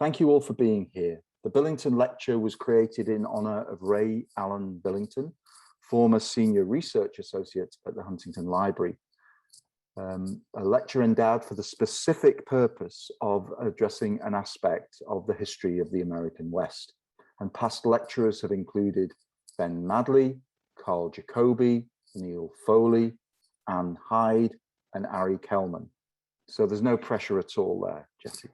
Thank you all for being here. The Billington Lecture was created in honor of Ray Allen Billington, former Senior Research Associate at the Huntington Library. A lecture endowed for the specific purpose of addressing an aspect of the history of the American West. And past lecturers have included Ben Madley, Carl Jacobi, Neil Foley, Anne Hyde, and Ari Kelman. So there's no pressure at all there, Jesse.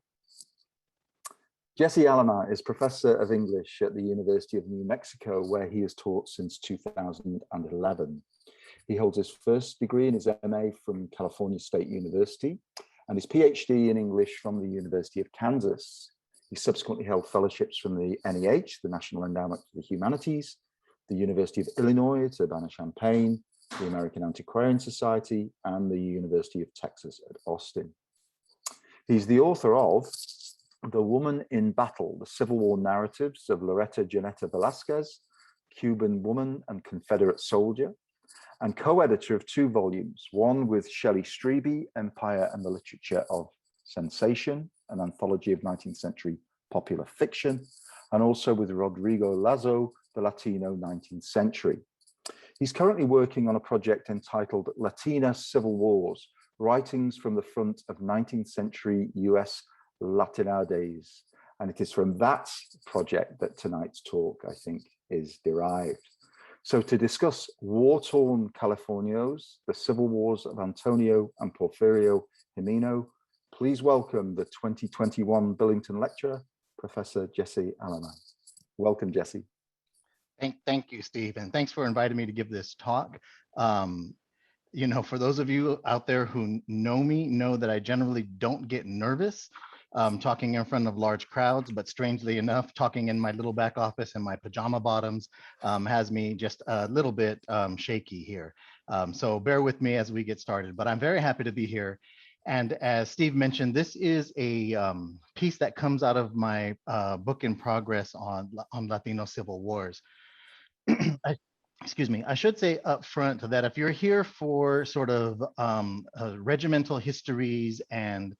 Jesse Alemán is Professor of English at the University of New Mexico, where he has taught since 2011. He holds his first degree in his MA from California State University and his PhD in English from the University of Kansas. He subsequently held fellowships from the NEH, the National Endowment for the Humanities, the University of Illinois at Urbana-Champaign, the American Antiquarian Society, and the University of Texas at Austin. He's the author of The Woman in Battle, the Civil War Narratives of Loretta Janetta Velasquez, Cuban Woman and Confederate Soldier, and co-editor of 2 volumes, one with Shelley Strebe, Empire and the Literature of Sensation, an anthology of 19th century popular fiction, and also with Rodrigo Lazo, the Latino 19th century. He's currently working on a project entitled Latina Civil Wars, Writings from the Front of 19th Century US Latinidades. And it is from that project that tonight's talk, I think, is derived. So to discuss war-torn Californios, the civil wars of Antonio and Porfirio Jimeno, please welcome the 2021 Billington Lecturer, Professor Jesse Alemán. Welcome, Jesse. Thank you, Steve, and thanks for inviting me to give this talk. You know, for those of you out there who know me, know that I generally don't get nervous talking in front of large crowds, but strangely enough, talking in my little back office in my pajama bottoms has me just a little bit shaky here. So bear with me as we get started, but I'm very happy to be here. And as Steve mentioned, this is a piece that comes out of my book in progress on Latino civil wars. Excuse me, I should say up front that if you're here for sort of regimental histories and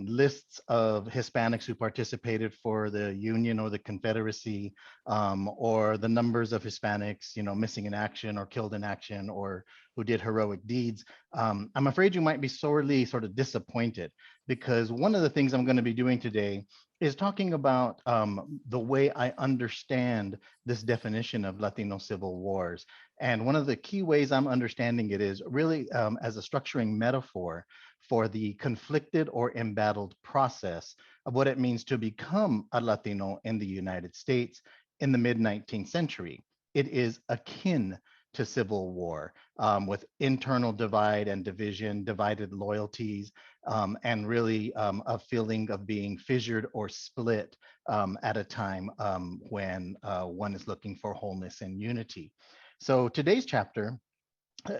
lists of Hispanics who participated for the Union or the Confederacy, or the numbers of Hispanics, you know, missing in action or killed in action or who did heroic deeds, I'm afraid you might be sorely sort of disappointed, because one of the things I'm going to be doing today is talking about the way I understand this definition of Latino civil wars. And one of the key ways I'm understanding it is really as a structuring metaphor for the conflicted or embattled process of what it means to become a Latino in the United States in the mid-19th century. It is akin to civil war with internal divide and division, divided loyalties, and really a feeling of being fissured or split at a time when one is looking for wholeness and unity. So today's chapter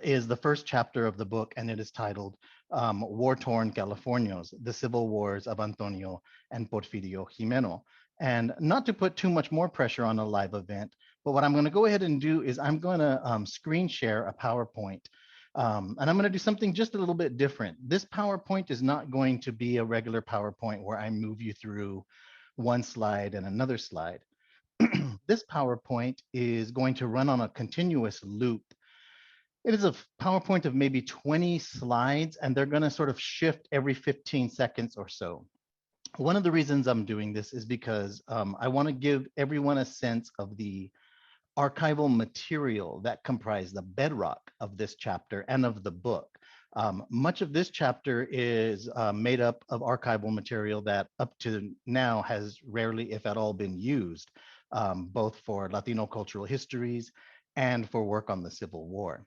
is the first chapter of the book, and it is titled War-Torn Californios, the Civil Wars of Antonio and Porfirio Jimeno. And not to put too much more pressure on a live event, but what I'm going to go ahead and do is I'm going to screen share a PowerPoint. And I'm going to do something just a little bit different. This PowerPoint is not going to be a regular PowerPoint where I move you through one slide and another slide. This PowerPoint is going to run on a continuous loop. It is a PowerPoint of maybe 20 slides, and they're going to sort of shift every 15 seconds or so. One of the reasons I'm doing this is because I want to give everyone a sense of the archival material that comprise the bedrock of this chapter and of the book. Much of this chapter is made up of archival material that up to now has rarely, if at all, been used, both for Latino cultural histories and for work on the Civil War.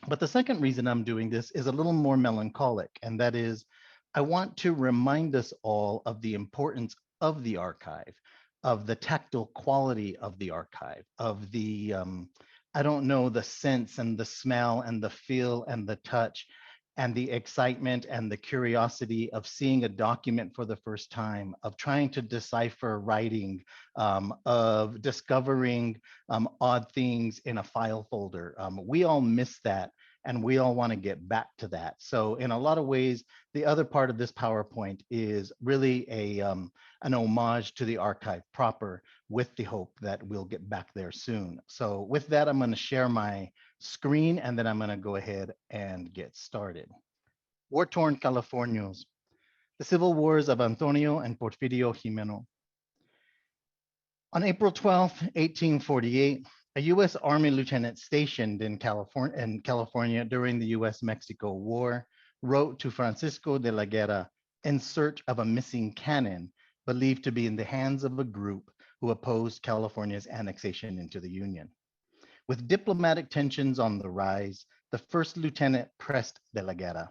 But the second reason I'm doing this is a little more melancholic, and that is I want to remind us all of the importance of the archive, of the tactile quality of the archive, of the, I don't know, the sense and the smell and the feel and the touch and the excitement and the curiosity of seeing a document for the first time, of trying to decipher writing, of discovering odd things in a file folder. We all miss that and we all want to get back to that. So in a lot of ways, the other part of this PowerPoint is really an homage to the archive proper, with the hope that we'll get back there soon. So with that, I'm going to share my screen, and then I'm going to go ahead and get started. War-torn Californios, the civil wars of Antonio and Porfirio Jimeno. On April 12, 1848, a U.S. Army lieutenant stationed in California during the U.S.-Mexico War wrote to Francisco de la Guerra in search of a missing cannon believed to be in the hands of a group who opposed California's annexation into the Union. With diplomatic tensions on the rise, the first lieutenant pressed de la Guerra.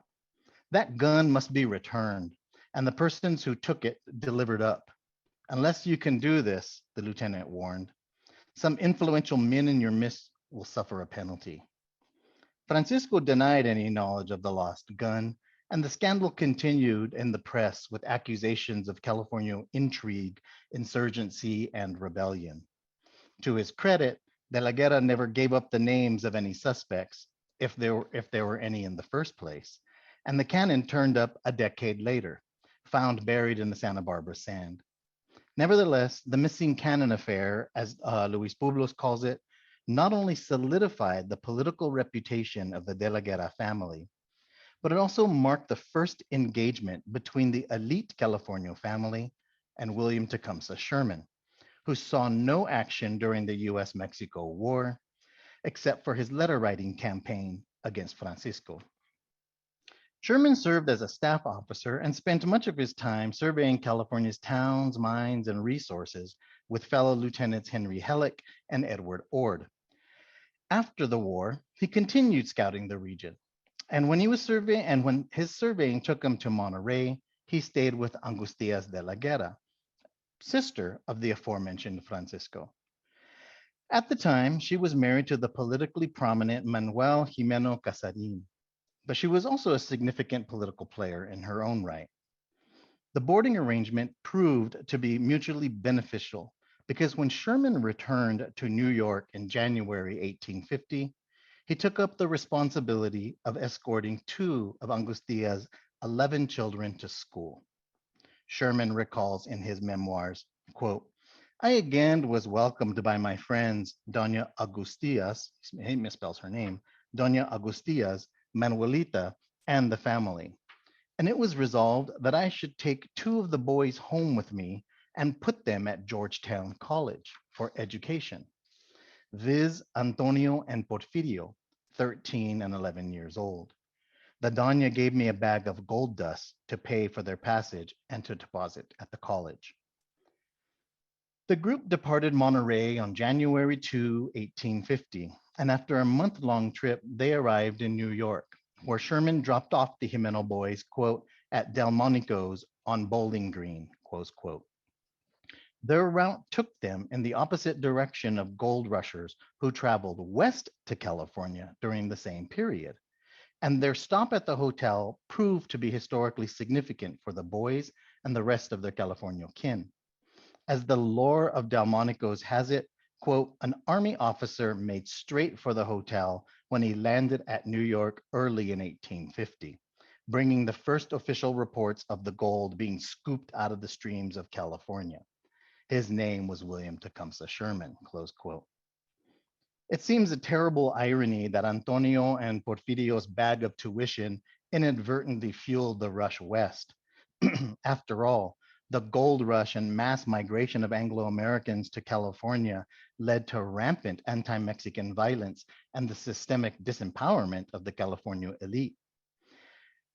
That gun must be returned, and the persons who took it delivered up. Unless you can do this, the lieutenant warned, some influential men in your midst will suffer a penalty. Francisco denied any knowledge of the lost gun, and the scandal continued in the press with accusations of California intrigue, insurgency, and rebellion. To his credit, De la Guerra never gave up the names of any suspects, if there were any in the first place, and the cannon turned up a decade later, found buried in the Santa Barbara sand. Nevertheless, the missing cannon affair, as Luis Pueblos calls it, not only solidified the political reputation of the De la Guerra family, but it also marked the first engagement between the elite Californio family and William Tecumseh Sherman, who saw no action during the US-Mexico War, except for his letter-writing campaign against Francisco. Sherman served as a staff officer and spent much of his time surveying California's towns, mines, and resources with fellow Lieutenants Henry Halleck and Edward Ord. After the war, he continued scouting the region. And when his surveying took him to Monterey, he stayed with Angustias de la Guerra, sister of the aforementioned Francisco. At the time, she was married to the politically prominent Manuel Jimeno Casarín, but she was also a significant political player in her own right. The boarding arrangement proved to be mutually beneficial because when Sherman returned to New York in January 1850, he took up the responsibility of escorting 2 of Angustia's 11 children to school. Sherman recalls in his memoirs, quote, I again was welcomed by my friends, Doña Agustias, he misspells her name, Doña Agustias, Manuelita, and the family. And it was resolved that I should take 2 of the boys home with me and put them at Georgetown College for education, viz. Antonio and Porfirio, 13 and 11 years old. The Doña gave me a bag of gold dust to pay for their passage and to deposit at the college. The group departed Monterey on January 2, 1850, and after a month-long trip, they arrived in New York, where Sherman dropped off the Jimeno boys, quote, at Delmonico's on Bowling Green, close quote. Their route took them in the opposite direction of gold rushers who traveled west to California during the same period. And their stop at the hotel proved to be historically significant for the boys and the rest of their California kin. As the lore of Delmonico's has it, quote, an army officer made straight for the hotel when he landed at New York early in 1850, bringing the first official reports of the gold being scooped out of the streams of California. His name was William Tecumseh Sherman, close quote. It seems a terrible irony that Antonio and Porfirio's bag of tuition inadvertently fueled the rush west. After all, the gold rush and mass migration of Anglo-Americans to California led to rampant anti-Mexican violence and the systemic disempowerment of the California elite.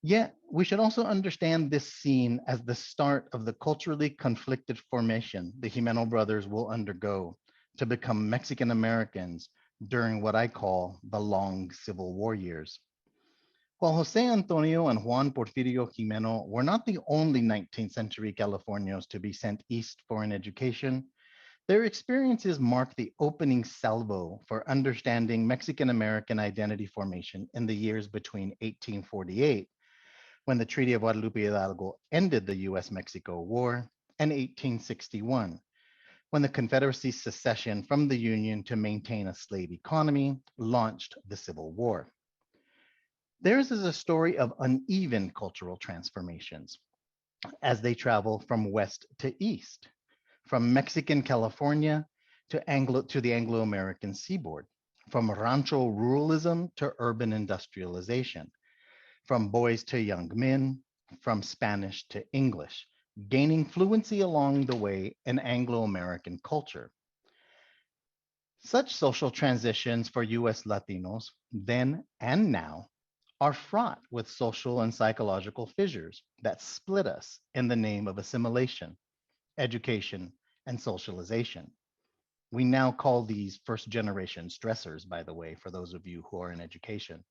Yet, we should also understand this scene as the start of the culturally conflicted formation the Jimeno brothers will undergo to become Mexican Americans during what I call the long Civil War years. While Jose Antonio and Juan Porfirio Jimeno were not the only 19th century Californios to be sent east for an education, their experiences mark the opening salvo for understanding Mexican American identity formation in the years between 1848, when the Treaty of Guadalupe Hidalgo ended the US-Mexico War, and 1861, when the Confederacy's secession from the Union to maintain a slave economy launched the Civil War. Theirs is a story of uneven cultural transformations as they travel from west to east, from Mexican California to the Anglo-American seaboard, from rancho ruralism to urban industrialization, from boys to young men, from Spanish to English, gaining fluency along the way in Anglo-American culture. Such social transitions for US Latinos then and now are fraught with social and psychological fissures that split us in the name of assimilation, education, and socialization. We now call these first generation stressors, by the way, for those of you who are in education.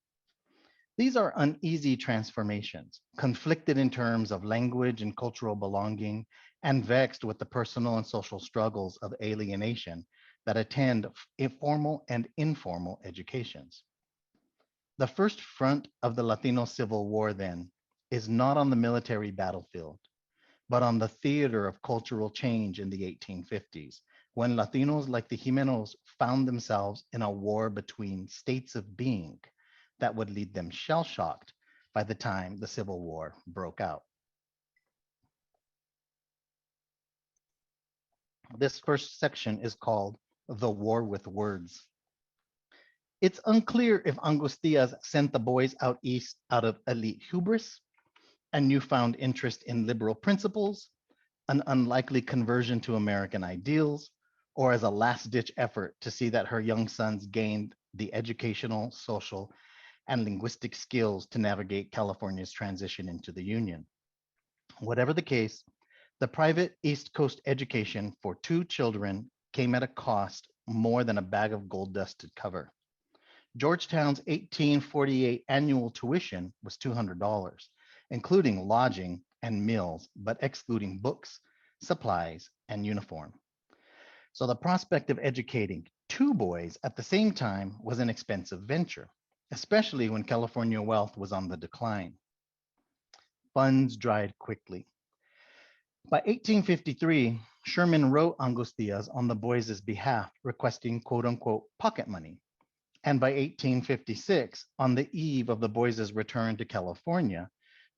These are uneasy transformations, conflicted in terms of language and cultural belonging, and vexed with the personal and social struggles of alienation that attend formal and informal educations. The first front of the Latino Civil War, then, is not on the military battlefield, but on the theater of cultural change in the 1850s, when Latinos like the Jimenos found themselves in a war between states of being that would leave them shell-shocked by the time the Civil War broke out. This first section is called The War with Words. It's unclear if Angustias sent the boys out east out of elite hubris, a newfound interest in liberal principles, an unlikely conversion to American ideals, or as a last-ditch effort to see that her young sons gained the educational, social, and linguistic skills to navigate California's transition into the Union. Whatever the case, the private East Coast education for two children came at a cost more than a bag of gold dust to cover. Georgetown's 1848 annual tuition was $200, including lodging and meals, but excluding books, supplies, and uniform. So the prospect of educating two boys at the same time was an expensive venture, especially when California wealth was on the decline. Funds dried quickly. By 1853, Sherman wrote Angustias on the boys' behalf, requesting quote unquote pocket money. And by 1856, on the eve of the boys' return to California,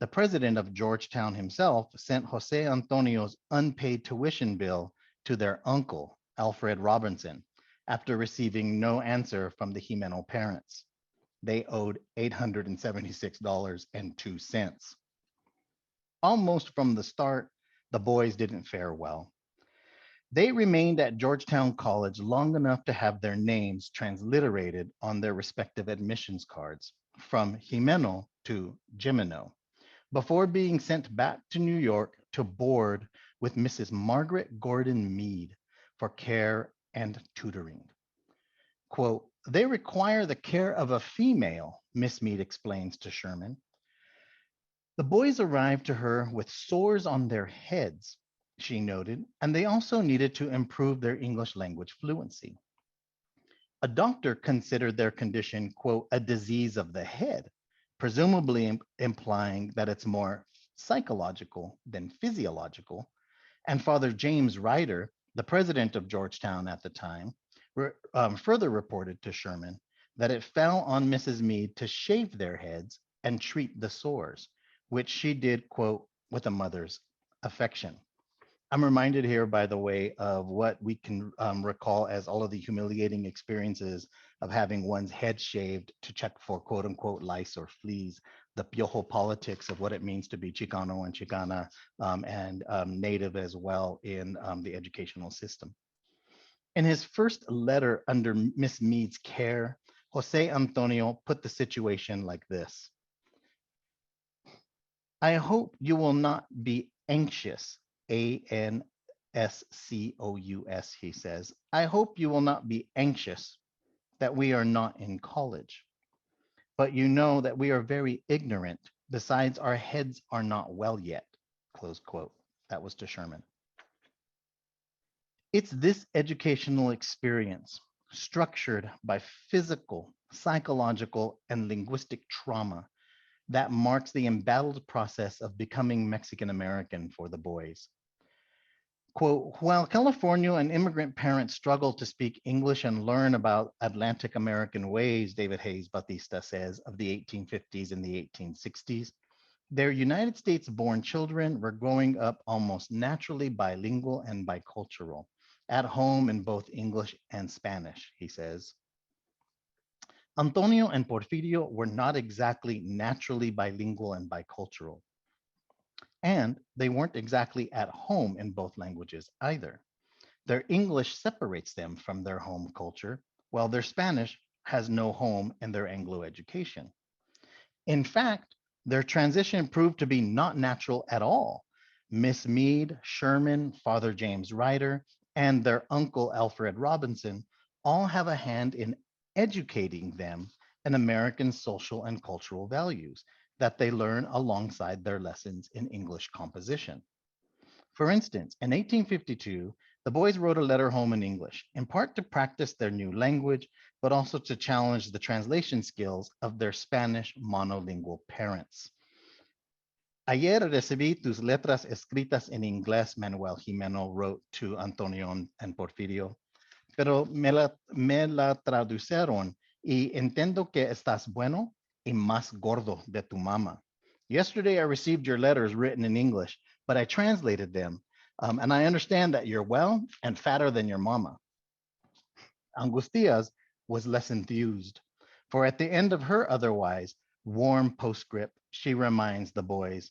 the president of Georgetown himself sent Jose Antonio's unpaid tuition bill to their uncle, Alfred Robinson, after receiving no answer from the Jimeno parents. They owed $876.02. Almost from the start, the boys didn't fare well. They remained at Georgetown College long enough to have their names transliterated on their respective admissions cards from Jimeno to Jimeno before being sent back to New York to board with Mrs. Margaret Gordon Mead for care and tutoring. Quote, they require the care of a female, Miss Mead explains to Sherman. The boys arrived to her with sores on their heads, she noted, and they also needed to improve their English language fluency. A doctor considered their condition, quote, a disease of the head, presumably implying that it's more psychological than physiological. And Father James Ryder, the president of Georgetown at the time, further reported to Sherman that it fell on Mrs. Mead to shave their heads and treat the sores, which she did, quote, with a mother's affection. I'm reminded here, by the way, of what we can recall as all of the humiliating experiences of having one's head shaved to check for quote unquote lice or fleas, the piojo politics of what it means to be Chicano and Chicana and Native as well in the educational system. In his first letter under Miss Mead's care, Jose Antonio put the situation like this. I hope you will not be anxious, ANSCOUS, he says. I hope you will not be anxious that we are not in college. But you know that we are very ignorant. Besides, our heads are not well yet, close quote. That was to Sherman. It's this educational experience, structured by physical, psychological, and linguistic trauma, that marks the embattled process of becoming Mexican American for the boys. Quote, while California and immigrant parents struggle to speak English and learn about Atlantic American ways, David Hayes Batista says, of the 1850s and the 1860s, their United States born children were growing up almost naturally bilingual and bicultural, at home in both English and Spanish, he says. Antonio and Porfirio were not exactly naturally bilingual and bicultural. And they weren't exactly at home in both languages either. Their English separates them from their home culture, while their Spanish has no home in their Anglo education. In fact, their transition proved to be not natural at all. Miss Mead, Sherman, Father James Ryder, and their uncle Alfred Robinson all have a hand in educating them in American social and cultural values that they learn alongside their lessons in English composition. For instance, in 1852, the boys wrote a letter home in English, in part to practice their new language, but also to challenge the translation skills of their Spanish monolingual parents. Ayer recibí tus letras escritas en inglés, Manuel Jimeno wrote to Antonio and Porfirio, pero me la tradujeron y entiendo que estás bueno y más gordo de tu mamá. Yesterday I received your letters written in English, but I translated them, and I understand that you're well and fatter than your mama. Angustias was less enthused, for at the end of her otherwise warm postscript, she reminds the boys,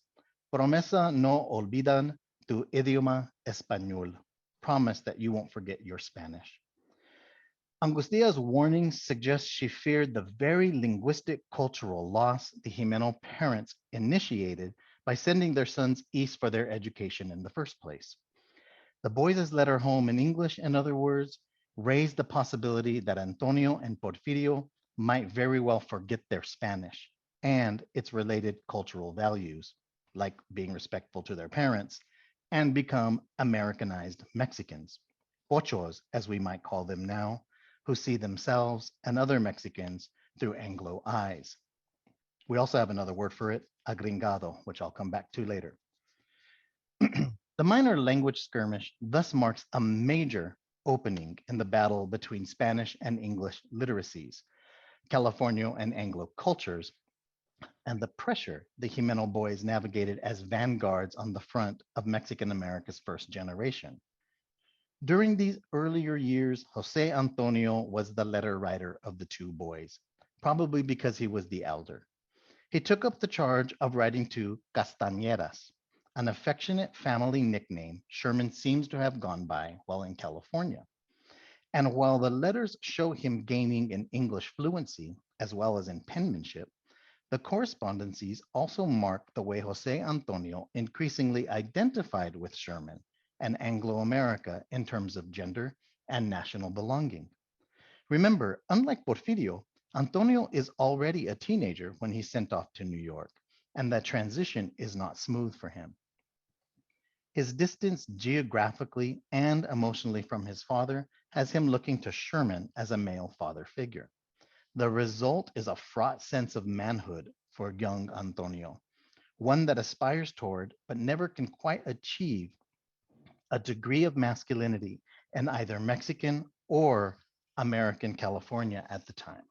promesa no olvidan tu idioma español. Promise that you won't forget your Spanish. Angustia's warning suggests she feared the very linguistic cultural loss the Jimeno parents initiated by sending their sons east for their education in the first place. The boys' letter home in English, in other words, raised the possibility that Antonio and Porfirio might very well forget their Spanish and its related cultural values, like being respectful to their parents, and become Americanized Mexicans, pochos, as we might call them now, who see themselves and other Mexicans through Anglo eyes. We also have another word for it, agringado, which I'll come back to later. The minor language skirmish thus marks a major opening in the battle between Spanish and English literacies, Californio and Anglo cultures, and the pressure the Jimeno boys navigated as vanguards on the front of Mexican America's first generation. During these earlier years, Jose Antonio was the letter writer of the two boys, probably because he was the elder. He took up the charge of writing to Castañeras, an affectionate family nickname Sherman seems to have gone by while in California. And while the letters show him gaining in English fluency as well as in penmanship, the correspondences also mark the way Jose Antonio increasingly identified with Sherman and Anglo-America in terms of gender and national belonging. Remember, unlike Porfirio, Antonio is already a teenager when he's sent off to New York, and that transition is not smooth for him. His distance geographically and emotionally from his father has him looking to Sherman as a male father figure. The result is a fraught sense of manhood for young Antonio, one that aspires toward but never can quite achieve a degree of masculinity in either Mexican or American California at the time.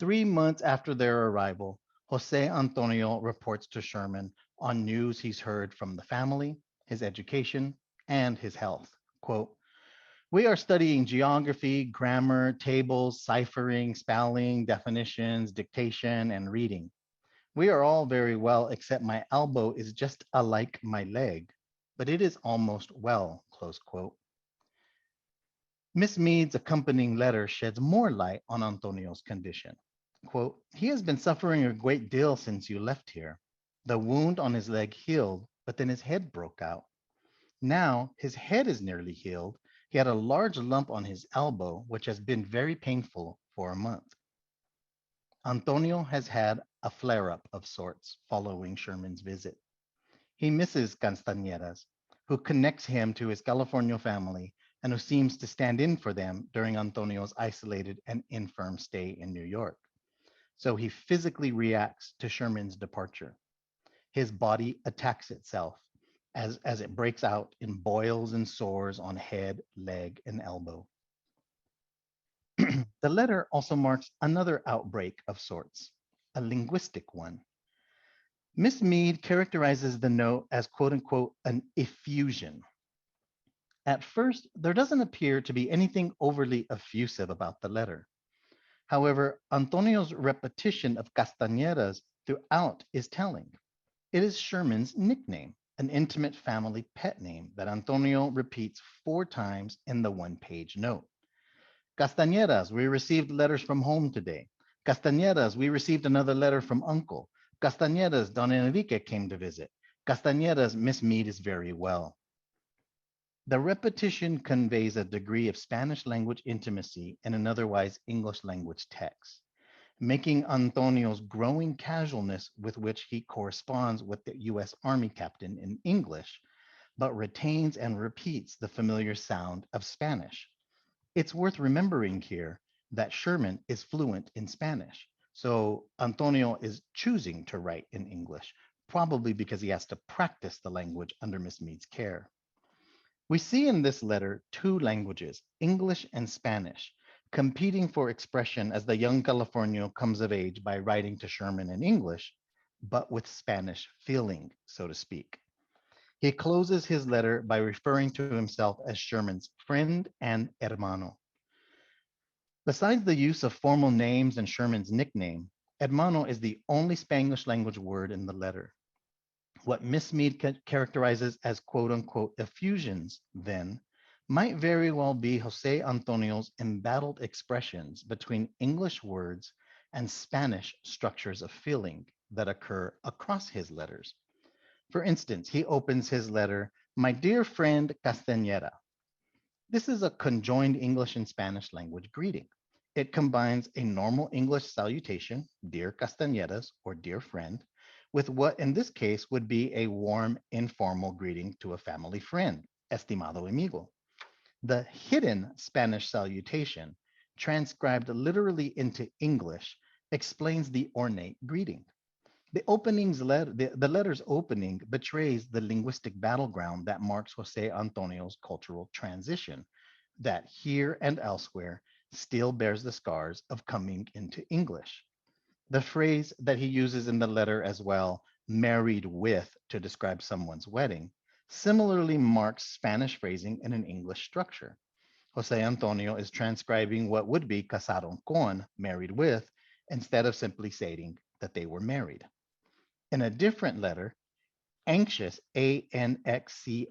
3 months after their arrival, Jose Antonio reports to Sherman on news he's heard from the family, his education, and his health. Quote, we are studying geography, grammar, tables, ciphering, spelling, definitions, dictation, and reading. We are all very well, except my elbow is just alike my leg, but it is almost well, close quote. Miss Mead's accompanying letter sheds more light on Antonio's condition. Quote, he has been suffering a great deal since you left here. The wound on his leg healed, but then his head broke out. Now his head is nearly healed. He had a large lump on his elbow, which has been very painful for a month. Antonio has had a flare-up of sorts following Sherman's visit. He misses Castañeras, who connects him to his California family and who seems to stand in for them during Antonio's isolated and infirm stay in New York. So he physically reacts to Sherman's departure. His body attacks itself, as it breaks out in boils and sores on head, leg, and elbow. The letter also marks another outbreak of sorts, a linguistic one. Miss Mead characterizes the note as quote unquote an effusion. At first, there doesn't appear to be anything overly effusive about the letter. However, Antonio's repetition of Castañedas throughout is telling. It is Sherman's nickname, an intimate family pet name that Antonio repeats 4 times in the one-page note. Castañedas, we received letters from home today. Castañedas, we received another letter from uncle. Castañedas, Don Enrique came to visit. Castañedas, Miss Mead is very well. The repetition conveys a degree of Spanish language intimacy in an otherwise English language text, making Antonio's growing casualness with which he corresponds with the US Army captain in English, but retains and repeats the familiar sound of Spanish. It's worth remembering here that Sherman is fluent in Spanish, so Antonio is choosing to write in English, probably because he has to practice the language under Miss Mead's care. We see in this letter 2 languages, English and Spanish, competing for expression as the young Californio comes of age by writing to Sherman in English, but with Spanish feeling, so to speak. He closes his letter by referring to himself as Sherman's friend and hermano. Besides the use of formal names and Sherman's nickname, hermano is the only Spanish language word in the letter. What Miss Mead characterizes as quote unquote effusions, then, might very well be Jose Antonio's embattled expressions between English words and Spanish structures of feeling that occur across his letters. For instance, he opens his letter, "My dear friend Castañeda." This is a conjoined English and Spanish language greeting. It combines a normal English salutation, "Dear Castañedas" or "Dear friend," with what in this case would be a warm, informal greeting to a family friend, "Estimado amigo." The hidden Spanish salutation, transcribed literally into English, explains the ornate greeting. The letter's opening betrays the linguistic battleground that marks Jose Antonio's cultural transition, that here and elsewhere still bears the scars of coming into English. The phrase that he uses in the letter as well, "married with," to describe someone's wedding, similarly marks Spanish phrasing in an English structure. Jose Antonio is transcribing what would be casaron con, married with, instead of simply stating that they were married. In a different letter, anxious, ANXCIOUS,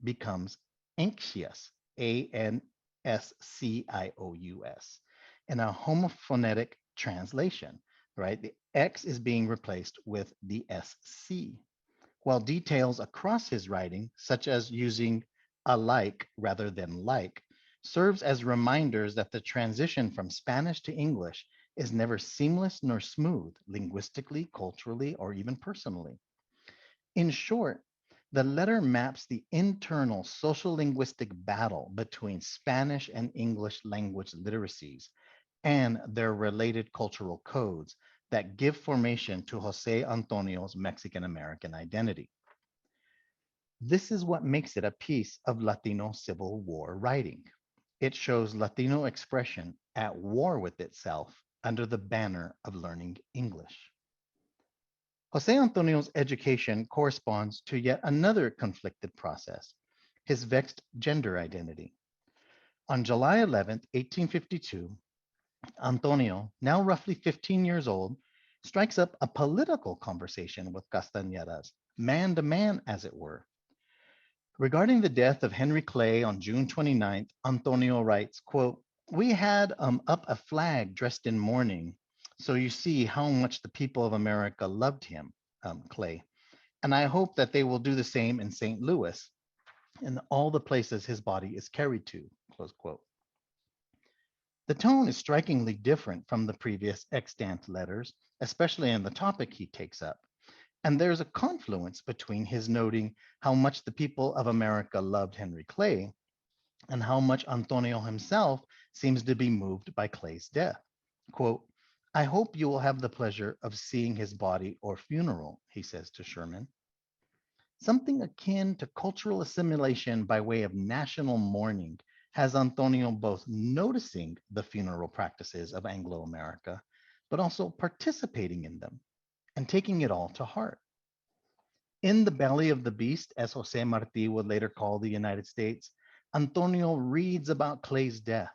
becomes anxious, ANSCIOUS, in a homophonetic translation, right? The X is being replaced with the SC. While details across his writing, such as using alike rather than like, serves as reminders that the transition from Spanish to English is never seamless nor smooth, linguistically, culturally, or even personally. In short, the letter maps the internal social linguistic battle between Spanish and English language literacies and their related cultural codes that give formation to Jose Antonio's Mexican-American identity. This is what makes it a piece of Latino Civil War writing. It shows Latino expression at war with itself under the banner of learning English. Jose Antonio's education corresponds to yet another conflicted process, his vexed gender identity. On July 11th, 1852, Antonio, now roughly 15 years old, strikes up a political conversation with Castañedas, man to man, as it were. Regarding the death of Henry Clay on June 29th, Antonio writes, quote, "We had up a flag dressed in mourning, so you see how much the people of America loved him, Clay, and I hope that they will do the same in St. Louis and all the places his body is carried to," close quote. The tone is strikingly different from the previous extant letters, especially in the topic he takes up. And there's a confluence between his noting how much the people of America loved Henry Clay and how much Antonio himself seems to be moved by Clay's death. Quote, "I hope you will have the pleasure of seeing his body or funeral," he says to Sherman. Something akin to cultural assimilation by way of national mourning has Antonio both noticing the funeral practices of Anglo-America, but also participating in them and taking it all to heart. In The Belly of the Beast, as Jose Marti would later call the United States, Antonio reads about Clay's death,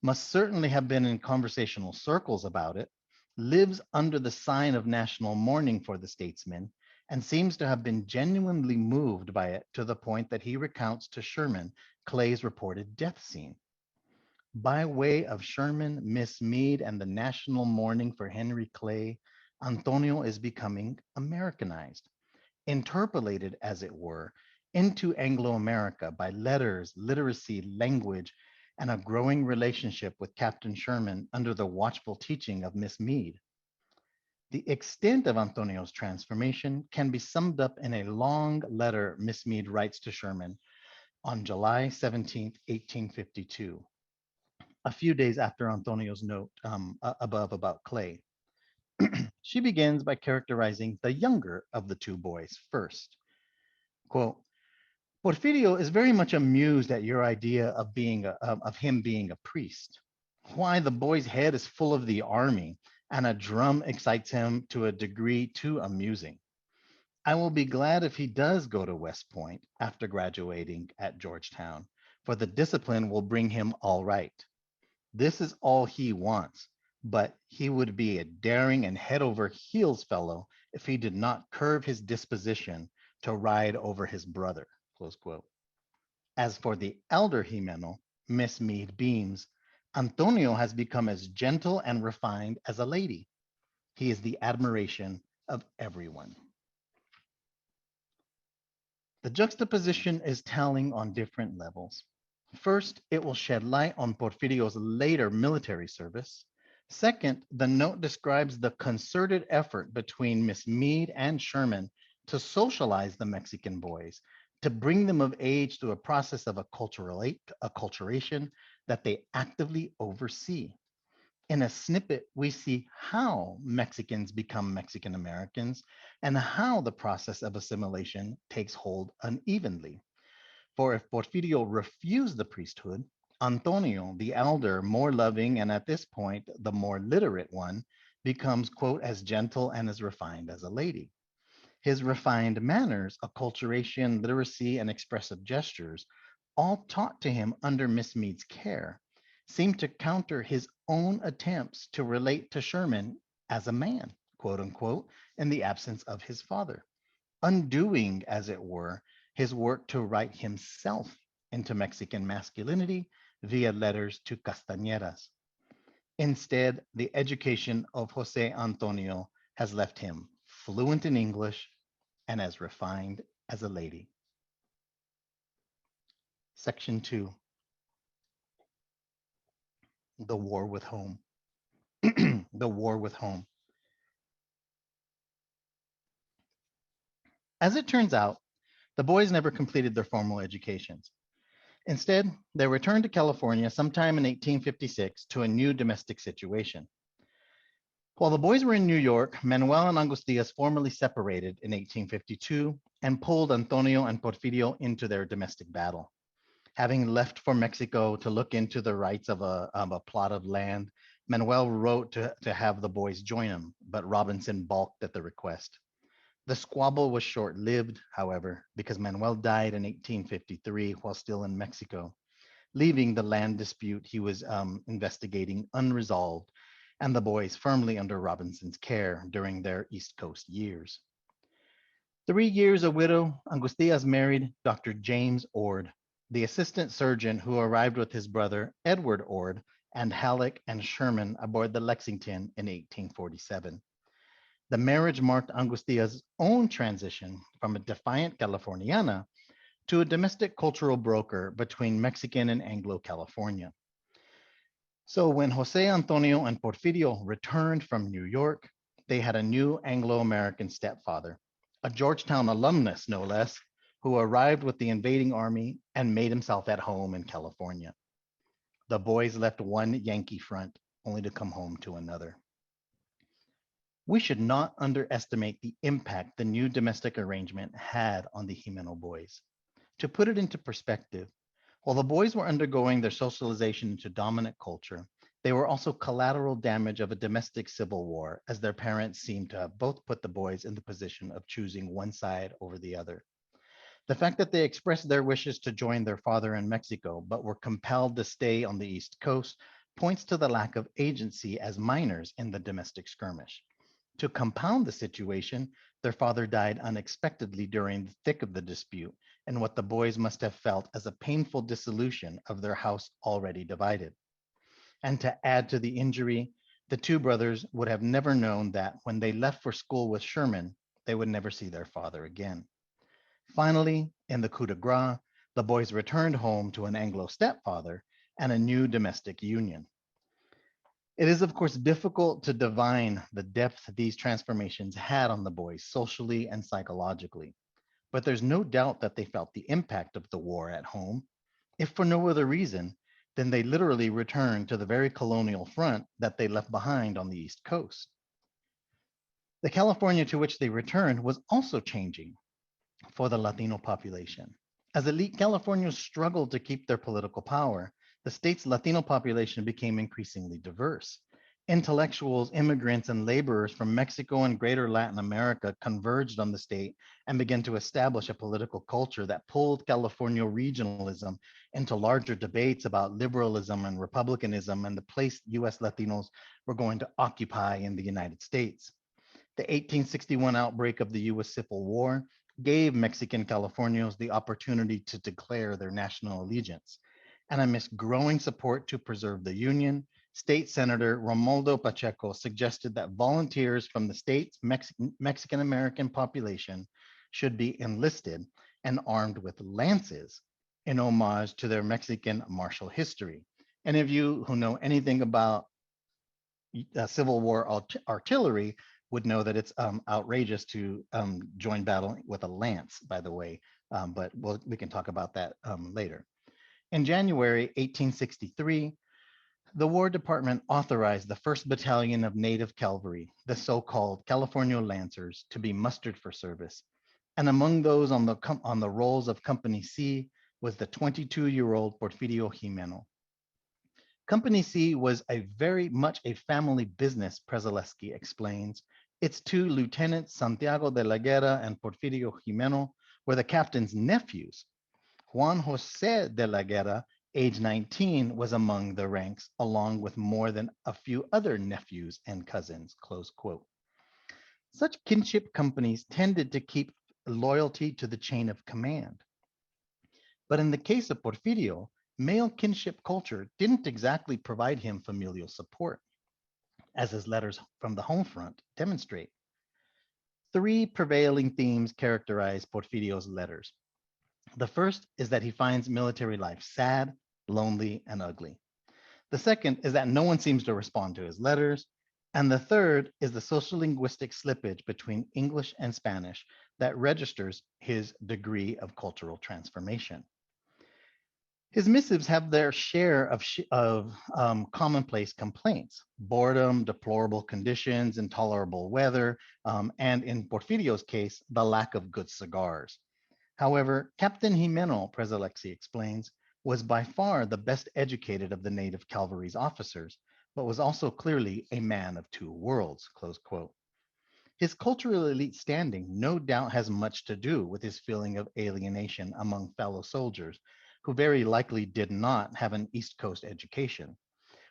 must certainly have been in conversational circles about it, lives under the sign of national mourning for the statesman, and seems to have been genuinely moved by it to the point that he recounts to Sherman Clay's reported death scene. By way of Sherman, Miss Meade, and the national mourning for Henry Clay, Antonio is becoming Americanized, interpolated, as it were, into Anglo-America by letters, literacy, language, and a growing relationship with Captain Sherman under the watchful teaching of Miss Meade. The extent of Antonio's transformation can be summed up in a long letter Miss Meade writes to Sherman on July 17, 1852, a few days after Antonio's note above about Clay. She begins by characterizing the younger of the two boys first. Quote, Porfirio is very much amused at your idea of him being a priest. Why, the boy's head is full of the army, and a drum excites him to a degree too amusing. I will be glad if he does go to West Point after graduating at Georgetown, for the discipline will bring him all right. This is all he wants, but he would be a daring and head over heels fellow if he did not curb his disposition to ride over his brother, close quote. As for the elder Jimeno, Miss Meade beams, Antonio has become as gentle and refined as a lady. He is the admiration of everyone. The juxtaposition is telling on different levels. First, it will shed light on Porfirio's later military service. Second, the note describes the concerted effort between Miss Meade and Sherman to socialize the Mexican boys, to bring them of age through a process of acculturation that they actively oversee. In a snippet, we see how Mexicans become Mexican Americans and how the process of assimilation takes hold unevenly. For if Porfirio refused the priesthood, Antonio, the elder, more loving, and at this point, the more literate one, becomes, quote, as gentle and as refined as a lady. His refined manners, acculturation, literacy, and expressive gestures, all taught to him under Miss Meade's care, seem to counter his own attempts to relate to Sherman as a man, quote unquote, in the absence of his father, undoing, as it were, his work to write himself into Mexican masculinity via letters to Castañeras. Instead, the education of Jose Antonio has left him fluent in English and as refined as a lady. Section 2, the war with home. The war with home. As it turns out, the boys never completed their formal educations. Instead, they returned to California sometime in 1856 to a new domestic situation. While the boys were in New York, Manuel and Angustias formally separated in 1852 and pulled Antonio and Porfirio into their domestic battle. Having left for Mexico to look into the rights of a plot of land, Manuel wrote to have the boys join him, but Robinson balked at the request. The squabble was short-lived, however, because Manuel died in 1853 while still in Mexico, leaving the land dispute he was investigating unresolved and the boys firmly under Robinson's care during their East Coast years. 3 years a widow, Angustias married Dr. James Ord, the assistant surgeon who arrived with his brother Edward Ord and Halleck and Sherman aboard the Lexington in 1847. The marriage marked Angustias' own transition from a defiant Californiana to a domestic cultural broker between Mexican and Anglo-California. So when Jose Antonio and Porfirio returned from New York, they had a new Anglo-American stepfather, a Georgetown alumnus no less, who arrived with the invading army and made himself at home in California. The boys left one Yankee front only to come home to another. We should not underestimate the impact the new domestic arrangement had on the Jimeno boys. To put it into perspective, while the boys were undergoing their socialization into dominant culture, they were also collateral damage of a domestic civil war, as their parents seemed to have both put the boys in the position of choosing one side over the other. The fact that they expressed their wishes to join their father in Mexico, but were compelled to stay on the East Coast, points to the lack of agency as minors in the domestic skirmish. To compound the situation, their father died unexpectedly during the thick of the dispute, and what the boys must have felt as a painful dissolution of their house already divided. And to add to the injury, the two brothers would have never known that when they left for school with Sherman, they would never see their father again. Finally, in the coup de grace, the boys returned home to an Anglo stepfather and a new domestic union. It is, of course, difficult to divine the depth these transformations had on the boys socially and psychologically, but there's no doubt that they felt the impact of the war at home. If for no other reason, then they literally returned to the very colonial front that they left behind on the East Coast. The California to which they returned was also changing for the Latino population. As elite Californios struggled to keep their political power, the state's Latino population became increasingly diverse. Intellectuals, immigrants, and laborers from Mexico and greater Latin America converged on the state and began to establish a political culture that pulled California regionalism into larger debates about liberalism and republicanism and the place US Latinos were going to occupy in the United States. The 1861 outbreak of the US Civil War gave Mexican Californios the opportunity to declare their national allegiance. And amidst growing support to preserve the Union, State Senator Romualdo Pacheco suggested that volunteers from the state's Mexican American population should be enlisted and armed with lances in homage to their Mexican martial history. Any of you who know anything about Civil War artillery would know that it's outrageous to join battle with a lance, by the way, but we can talk about that later. In January 1863, the War Department authorized the 1st Battalion of Native Cavalry, the so-called California Lancers, to be mustered for service. And among those on the rolls of Company C was the 22-year-old Porfirio Jimeno. Company C was very much a family business, Prezaleski explains. Its two lieutenants, Santiago de la Guerra and Porfirio Jimeno, were the captain's nephews. Juan José de la Guerra, age 19, was among the ranks, along with more than a few other nephews and cousins, close quote. Such kinship companies tended to keep loyalty to the chain of command. But in the case of Porfirio, male kinship culture didn't exactly provide him familial support, as his letters from the home front demonstrate. 3 prevailing themes characterize Porfirio's letters. The first is that he finds military life sad, lonely, and ugly. The second is that no one seems to respond to his letters. And the third is the sociolinguistic slippage between English and Spanish that registers his degree of cultural transformation. His missives have their share of commonplace complaints: boredom, deplorable conditions, intolerable weather, and in Porfirio's case, the lack of good cigars. However, Captain Jimeno, Prezaleksi explains, was by far the best educated of the native cavalry's officers, but was also clearly a man of two worlds, close quote. His cultural elite standing no doubt has much to do with his feeling of alienation among fellow soldiers, who very likely did not have an East Coast education,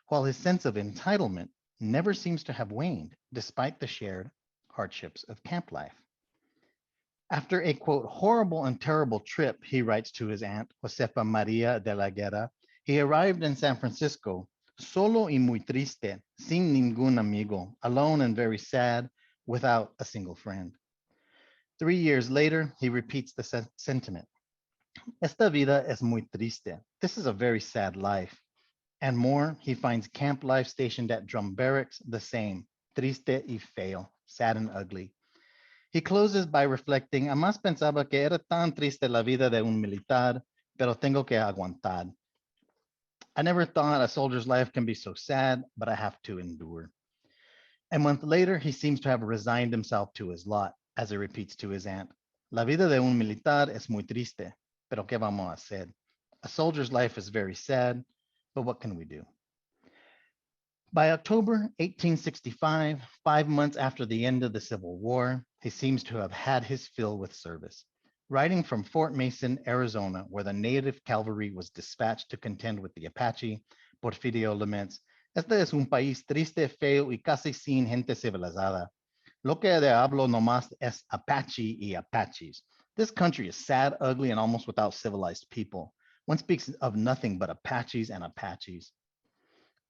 while his sense of entitlement never seems to have waned, despite the shared hardships of camp life. After a, quote, horrible and terrible trip, he writes to his aunt, Josefa Maria de la Guerra, he arrived in San Francisco, solo y muy triste, sin ningún amigo, alone and very sad, without a single friend. 3 years later, he repeats the sentiment. Esta vida es muy triste. This is a very sad life. And more, he finds camp life stationed at drum barracks the same, triste y feo, sad and ugly. He closes by reflecting, "Además pensaba que era tan triste la vida de un militar, pero tengo que aguantar. I never thought a soldier's life can be so sad, but I have to endure." A month later, he seems to have resigned himself to his lot, as he repeats to his aunt, La vida de un militar es muy triste, pero ¿qué vamos a hacer? A soldier's life is very sad, but what can we do? By October 1865, 5 months after the end of the Civil War, he seems to have had his fill with service. Writing from Fort Mason, Arizona, where the native cavalry was dispatched to contend with the Apache, Porfirio laments, Este es un país triste, feo y casi sin gente civilizada. Lo que de hablo nomás es Apache y Apaches. This country is sad, ugly, and almost without civilized people. One speaks of nothing but Apaches and Apaches.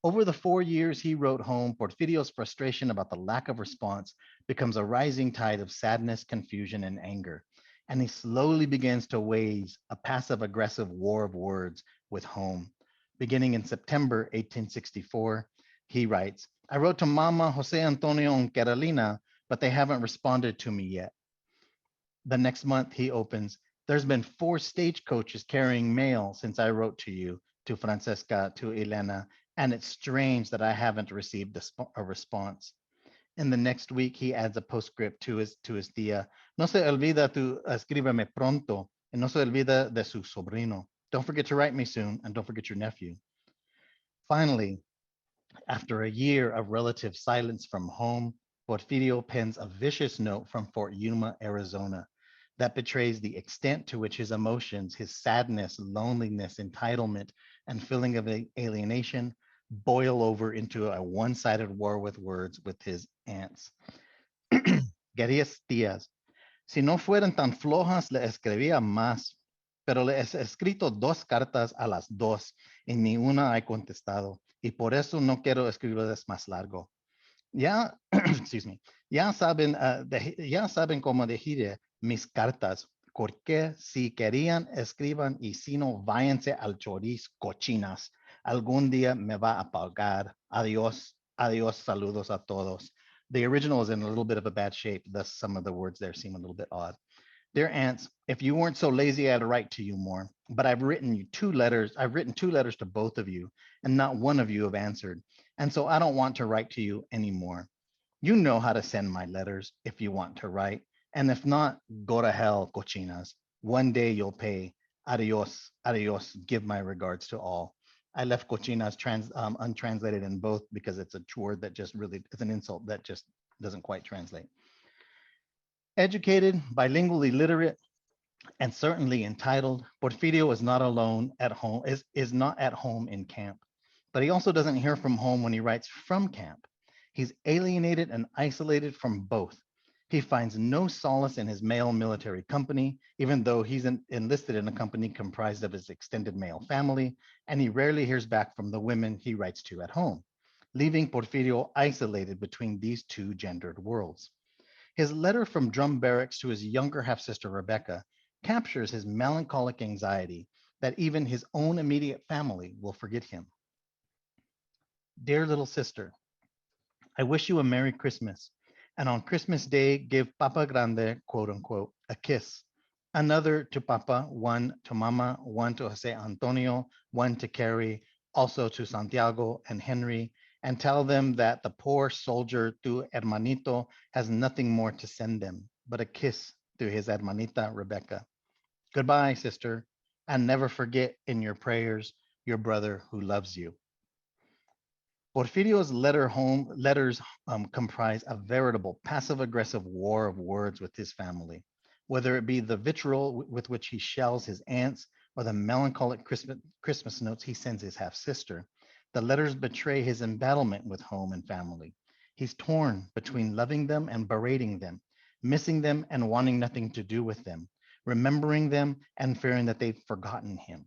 Over the 4 years he wrote home, Porfirio's frustration about the lack of response becomes a rising tide of sadness, confusion, and anger. And he slowly begins to wage a passive-aggressive war of words with home. Beginning in September 1864, he writes, I wrote to Mama, Jose Antonio, and Carolina, but they haven't responded to me yet. The next month he opens, there's been 4 stagecoaches carrying mail since I wrote to you, to Francesca, to Elena, and it's strange that I haven't received a response. In the next week, he adds a postscript to his tia. No se olvida tu escríbeme pronto, and no se olvida de su sobrino. Don't forget to write me soon, and don't forget your nephew. Finally, after a year of relative silence from home, Porfirio pens a vicious note from Fort Yuma, Arizona, that betrays the extent to which his emotions, his sadness, loneliness, entitlement, and feeling of alienation boil over into a one-sided war with words with his aunts. Queridas tías, si no fueran tan flojas, le escribía más, pero le he escrito 2 cartas a las 2 y ni una he contestado, y por eso no quiero escribirles más largo. Ya, excuse me, ya saben cómo dirigir mis cartas, porque si querían, escriban, y si no, váyanse al choriz, cochinas. Algún día me va a pagar. Adiós, adiós, saludos a todos. The original is in a little bit of a bad shape, thus some of the words there seem a little bit odd. Dear aunts, if you weren't so lazy, I'd write to you more. But I've written you 2 letters. I've written 2 letters to both of you, and not one of you have answered. And so I don't want to write to you anymore. You know how to send my letters if you want to write. And if not, go to hell, cochinas. One day you'll pay. Adios, adios. Give my regards to all. I left cochinas untranslated in both because it's a word that just really is an insult that just doesn't quite translate. Educated, bilingually literate, and certainly entitled, Porfirio is not alone at home, is not at home in camp. But he also doesn't hear from home when he writes from camp. He's alienated and isolated from both. He finds no solace in his male military company, even though he's enlisted in a company comprised of his extended male family, and he rarely hears back from the women he writes to at home, leaving Porfirio isolated between these 2 gendered worlds. His letter from drum barracks to his younger half-sister Rebecca captures his melancholic anxiety that even his own immediate family will forget him. Dear little sister, I wish you a Merry Christmas, and on Christmas Day, give Papa Grande, quote unquote, a kiss. Another to Papa, 1 to Mama, 1 to Jose Antonio, 1 to Carrie, also to Santiago and Henry, and tell them that the poor soldier, tu hermanito, has nothing more to send them but a kiss to his hermanita Rebecca. Goodbye, sister, and never forget in your prayers your brother who loves you. Porfirio's letters comprise a veritable passive-aggressive war of words with his family, whether it be the vitriol with which he shells his aunts or the melancholic Christmas notes he sends his half-sister. The letters betray his embattlement with home and family. He's torn between loving them and berating them, missing them and wanting nothing to do with them, remembering them and fearing that they've forgotten him.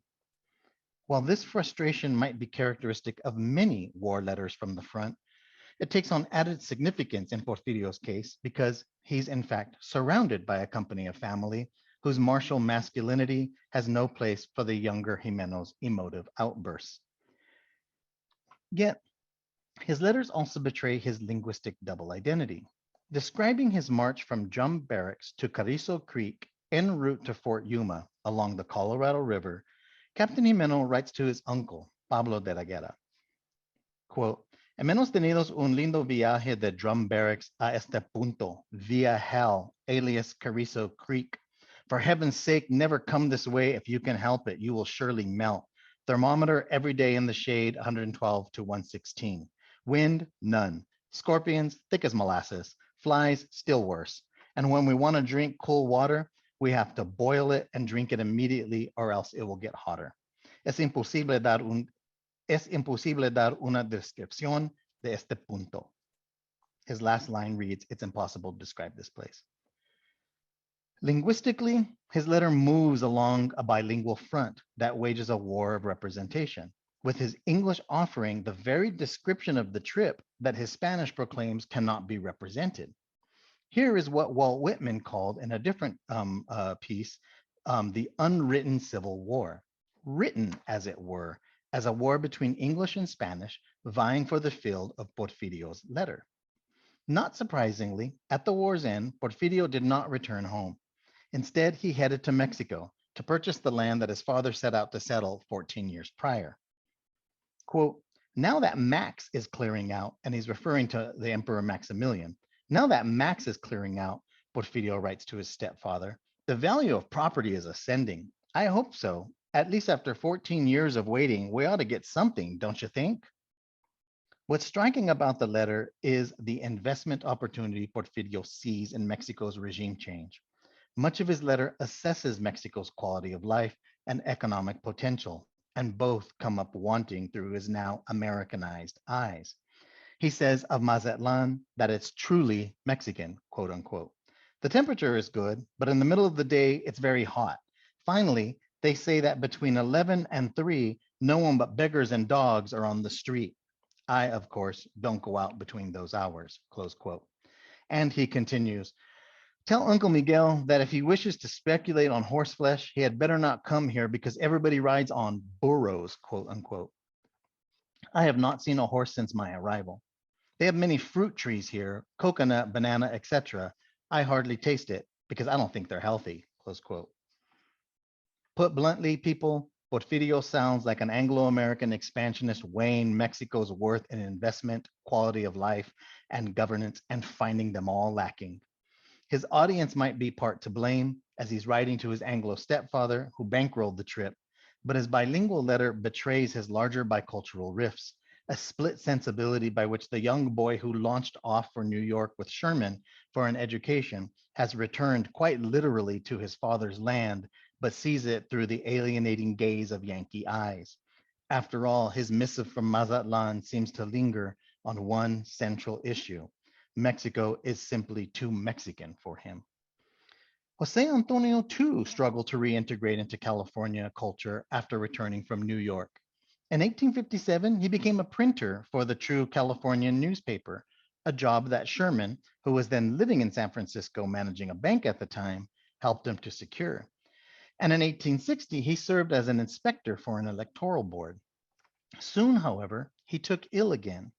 While this frustration might be characteristic of many war letters from the front, it takes on added significance in Porfirio's case because he's in fact surrounded by a company of family whose martial masculinity has no place for the younger Jimeno's emotive outbursts. Yet, his letters also betray his linguistic double identity. Describing his march from Drum Barracks to Carrizo Creek en route to Fort Yuma along the Colorado River, Captain Jimeno writes to his uncle, Pablo de la Guerra, quote, Hemos tenido un lindo viaje de drum barracks a este punto, via hell, alias Carrizo Creek. For heaven's sake, never come this way if you can help it. You will surely melt. Thermometer every day in the shade, 112 to 116. Wind, none. Scorpions, thick as molasses. Flies, still worse. And when we want to drink cool water, we have to boil it and drink it immediately or else it will get hotter. Es imposible dar una descripción de este punto. His last line reads, it's impossible to describe this place. Linguistically, his letter moves along a bilingual front that wages a war of representation, with his English offering the very description of the trip that his Spanish proclaims cannot be represented. Here is what Walt Whitman called in a different piece, the unwritten Civil War, written, as it were, as a war between English and Spanish, vying for the field of Porfirio's letter. Not surprisingly, at the war's end, Porfirio did not return home. Instead, he headed to Mexico to purchase the land that his father set out to settle 14 years prior. Quote, now that Max is clearing out, and he's referring to the Emperor Maximilian, now that Max is clearing out, Porfirio writes to his stepfather, the value of property is ascending. I hope so. At least after 14 years of waiting, we ought to get something, don't you think? What's striking about the letter is the investment opportunity Porfirio sees in Mexico's regime change. Much of his letter assesses Mexico's quality of life and economic potential, and both come up wanting through his now Americanized eyes. He says of Mazatlan that it's truly Mexican, quote unquote. The temperature is good, but in the middle of the day, it's very hot. Finally, they say that between 11 and 3, no one but beggars and dogs are on the street. I, of course, don't go out between those hours, close quote. And he continues, tell Uncle Miguel that if he wishes to speculate on horseflesh, he had better not come here because everybody rides on burros, quote unquote. I have not seen a horse since my arrival. They have many fruit trees here, coconut, banana, etc. I hardly taste it because I don't think they're healthy, close quote. Put bluntly, people, Porfirio sounds like an Anglo-American expansionist weighing Mexico's worth in investment, quality of life, and governance, and finding them all lacking. His audience might be part to blame, as he's writing to his Anglo stepfather who bankrolled the trip, but his bilingual letter betrays his larger bicultural rifts, a split sensibility by which the young boy who launched off for New York with Sherman for an education has returned quite literally to his father's land, but sees it through the alienating gaze of Yankee eyes. After all, his missive from Mazatlan seems to linger on one central issue. Mexico is simply too Mexican for him. Jose Antonio too struggled to reintegrate into California culture after returning from New York. In 1857, he became a printer for the True Californian newspaper, a job that Sherman, who was then living in San Francisco managing a bank at the time, helped him to secure. And in 1860, he served as an inspector for an electoral board. Soon, however, he took ill again,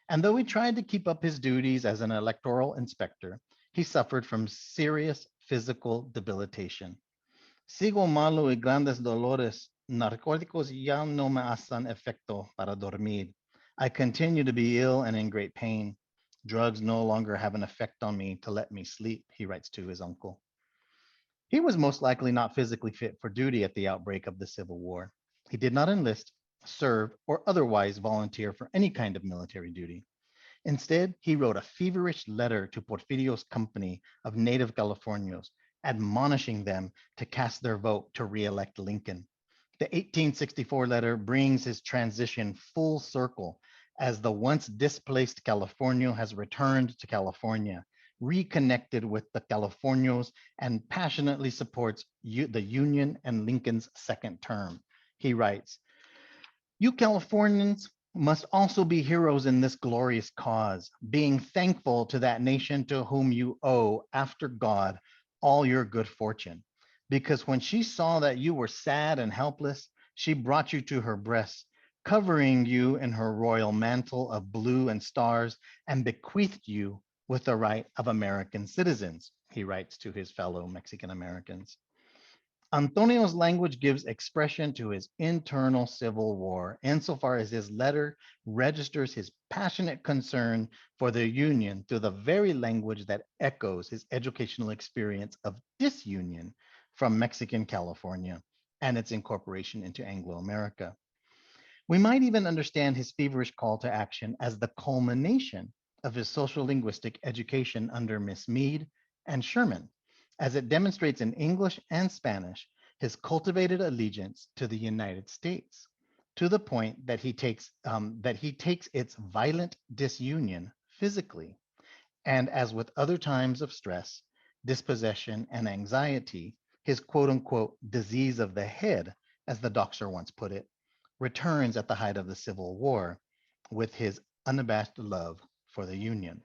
and though he tried to keep up his duties as an electoral inspector, he suffered from serious physical debilitation. Sigo malo y grandes dolores, narcóticos ya no me hacen efecto para dormir. I continue to be ill and in great pain. Drugs no longer have an effect on me to let me sleep, he writes to his uncle. He was most likely not physically fit for duty at the outbreak of the Civil War. He did not enlist, serve, or otherwise volunteer for any kind of military duty. Instead, he wrote a feverish letter to Porfirio's company of native Californios, admonishing them to cast their vote to re-elect Lincoln. The 1864 letter brings his transition full circle as the once displaced Californio has returned to California, reconnected with the Californios, and passionately supports the Union and Lincoln's second term. He writes, you Californians must also be heroes in this glorious cause, being thankful to that nation to whom you owe, after God, all your good fortune. Because when she saw that you were sad and helpless, she brought you to her breast, covering you in her royal mantle of blue and stars, and bequeathed you with the right of American citizens, he writes to his fellow Mexican Americans. Antonio's language gives expression to his internal civil war, insofar as his letter registers his passionate concern for the Union through the very language that echoes his educational experience of disunion from Mexican California and its incorporation into Anglo-America. We might even understand his feverish call to action as the culmination of his social linguistic education under Miss Mead and Sherman, as it demonstrates in English and Spanish his cultivated allegiance to the United States, to the point that he takes its violent disunion physically, and as with other times of stress, dispossession, and anxiety, his quote unquote disease of the head, as the doctor once put it, returns at the height of the Civil War with his unabashed love for the Union.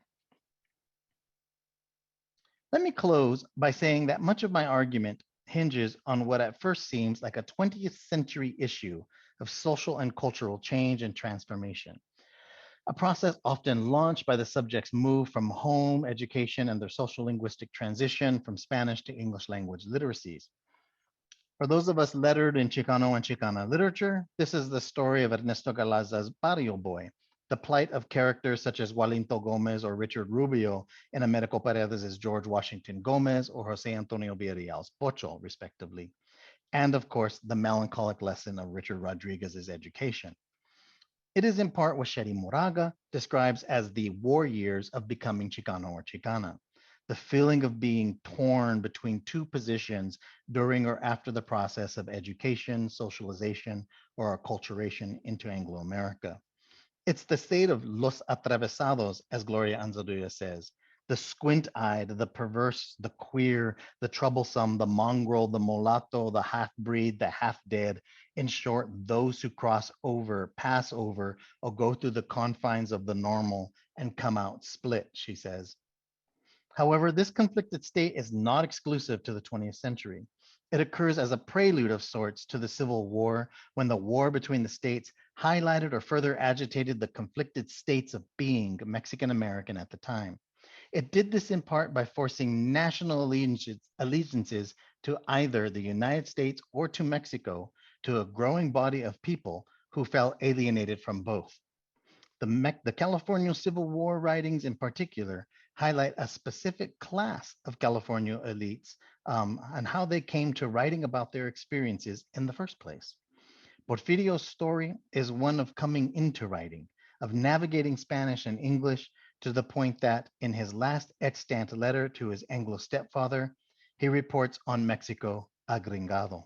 Let me close by saying that much of my argument hinges on what at first seems like a 20th century issue of social and cultural change and transformation, a process often launched by the subject's move from home education and their social linguistic transition from Spanish to English language literacies. For those of us lettered in Chicano and Chicana literature, this is the story of Ernesto Galaza's Barrio Boy, the plight of characters such as Jualinto Gomez or Richard Rubio in Americo Paredes' George Washington Gomez or Jose Antonio Villarreal's Pocho, respectively, and of course, the melancholic lesson of Richard Rodriguez's education. It is in part what Sherry Moraga describes as the war years of becoming Chicano or Chicana, the feeling of being torn between two positions during or after the process of education, socialization, or acculturation into Anglo-America. It's the state of los atravesados, as Gloria Anzaldúa says, the squint-eyed, the perverse, the queer, the troublesome, the mongrel, the mulatto, the half-breed, the half-dead. In short, those who cross over, pass over, or go through the confines of the normal and come out split, she says. However, this conflicted state is not exclusive to the 20th century. It occurs as a prelude of sorts to the Civil War, when the war between the states highlighted or further agitated the conflicted states of being Mexican American at the time. It did this in part by forcing national allegiances to either the United States or to Mexico, to a growing body of people who felt alienated from both. The California Civil War writings in particular highlight a specific class of California elites and how they came to writing about their experiences in the first place. Porfirio's story is one of coming into writing, of navigating Spanish and English to the point that in his last extant letter to his Anglo stepfather, he reports on Mexico agringado.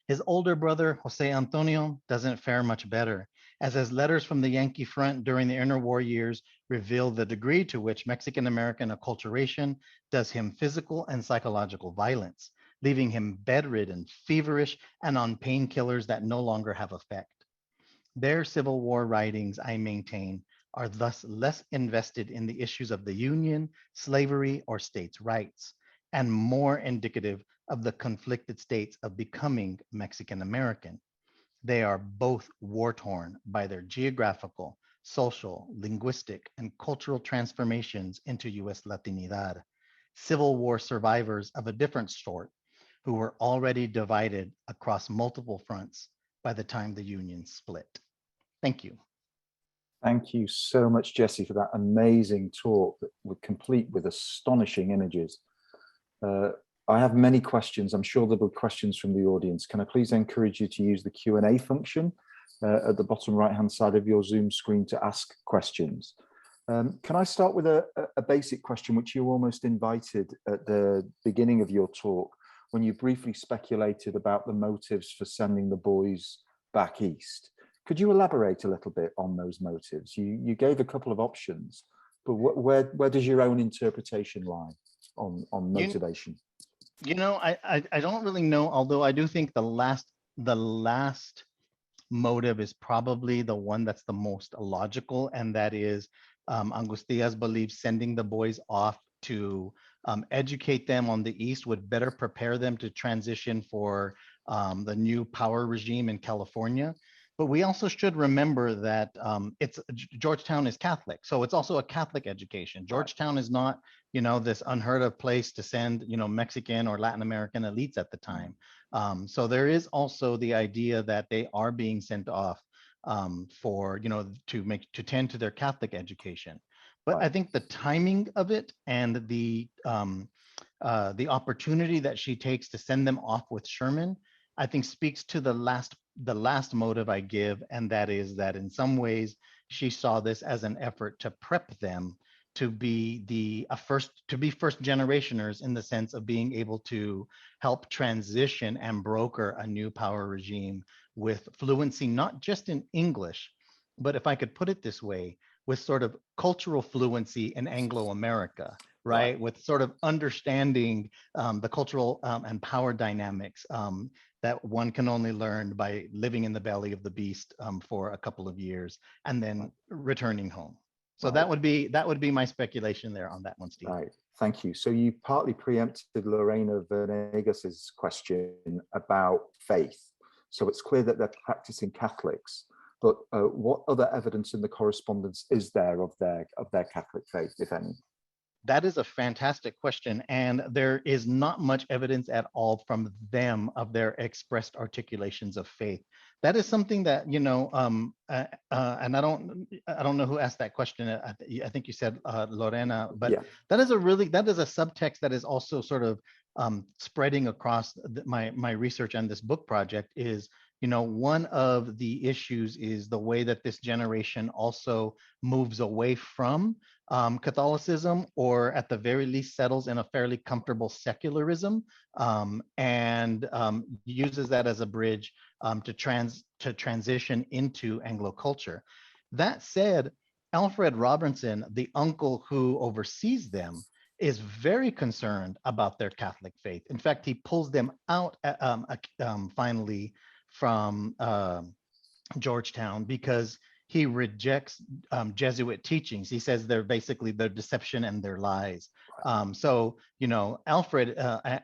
His older brother, Jose Antonio, doesn't fare much better, as his letters from the Yankee front during the interwar years reveal the degree to which Mexican-American acculturation does him physical and psychological violence, leaving him bedridden, feverish, and on painkillers that no longer have effect. Their Civil War writings, I maintain, are thus less invested in the issues of the Union, slavery, or states' rights, and more indicative of the conflicted states of becoming Mexican American. They are both war-torn by their geographical, social, linguistic, and cultural transformations into US Latinidad, Civil War survivors of a different sort who were already divided across multiple fronts by the time the Union split. Thank you. Thank you so much, Jesse, for that amazing talk that was complete with astonishing images. I have many questions. I'm sure there'll be questions from the audience. Can I please encourage you to use the Q&A function at the bottom right-hand side of your Zoom screen to ask questions? Can I start with a basic question, which you almost invited at the beginning of your talk, when you briefly speculated about the motives for sending the boys back east? Could you elaborate a little bit on those motives? You gave a couple of options, but where does your own interpretation lie on motivation? You know, I don't really know, although I do think the last motive is probably the one that's the most logical, and that is Angustias believes sending the boys off to educate them on the East would better prepare them to transition for the new power regime in California. But we also should remember that Georgetown is Catholic, so it's also a Catholic education. Georgetown is not, this unheard of place to send, Mexican or Latin American elites at the time. So there is also the idea that they are being sent off for, to tend to their Catholic education. But I think the timing of it and the opportunity that she takes to send them off with Sherman, I think speaks to the last motive I give, and that is that in some ways she saw this as an effort to prep them to be first generationers, in the sense of being able to help transition and broker a new power regime with fluency, not just in English, but if I could put it this way, with sort of cultural fluency in Anglo-America, right? With sort of understanding the cultural and power dynamics that one can only learn by living in the belly of the beast for a couple of years and then returning home. So that would be my speculation there on that one, Steve. Right, thank you. So you partly preempted Lorena Venegas's question about faith. So it's clear that they're practicing Catholics, but what other evidence in the correspondence is there of their Catholic faith, if any? That is a fantastic question, and there is not much evidence at all from them of their expressed articulations of faith. That is something that, and I don't know who asked that question. I think you said Lorena, but that is a subtext that is also sort of spreading across my research on this book project. Is, one of the issues is the way that this generation also moves away from Catholicism, or at the very least settles in a fairly comfortable secularism, and uses that as a bridge to transition into Anglo culture. That said, Alfred Robertson, the uncle who oversees them, is very concerned about their Catholic faith. In fact, he pulls them out finally from Georgetown because he rejects Jesuit teachings. He says they're basically their deception and their lies. So, Alfred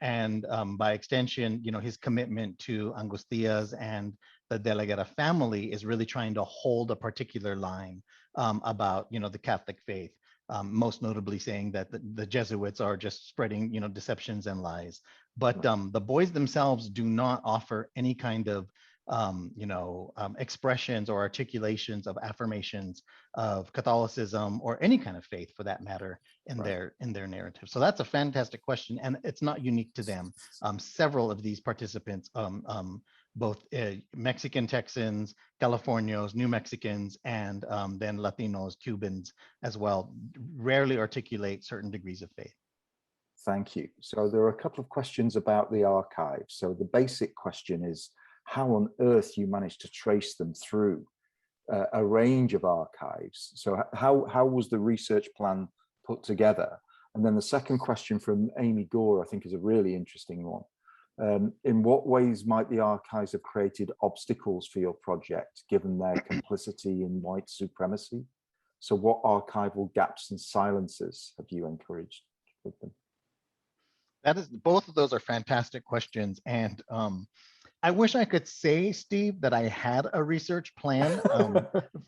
and by extension, his commitment to Angustias and the De la Guerra family is really trying to hold a particular line about, the Catholic faith. Most notably saying that the Jesuits are just spreading, deceptions and lies. But the boys themselves do not offer any kind of expressions or articulations of affirmations of Catholicism or any kind of faith, for that matter, in their narrative. So that's a fantastic question, and it's not unique to them. Several of these participants, both Mexican Texans, Californios, New Mexicans, and then Latinos, Cubans as well, rarely articulate certain degrees of faith. Thank you. So there are a couple of questions about the archives. So the basic question is how on earth you managed to trace them through a range of archives. So how was the research plan put together? And then the second question from Amy Gore, I think, is a really interesting one. In what ways might the archives have created obstacles for your project, given their complicity in white supremacy? So what archival gaps and silences have you encouraged with them? Both of those are fantastic questions. And I wish I could say, Steve, that I had a research plan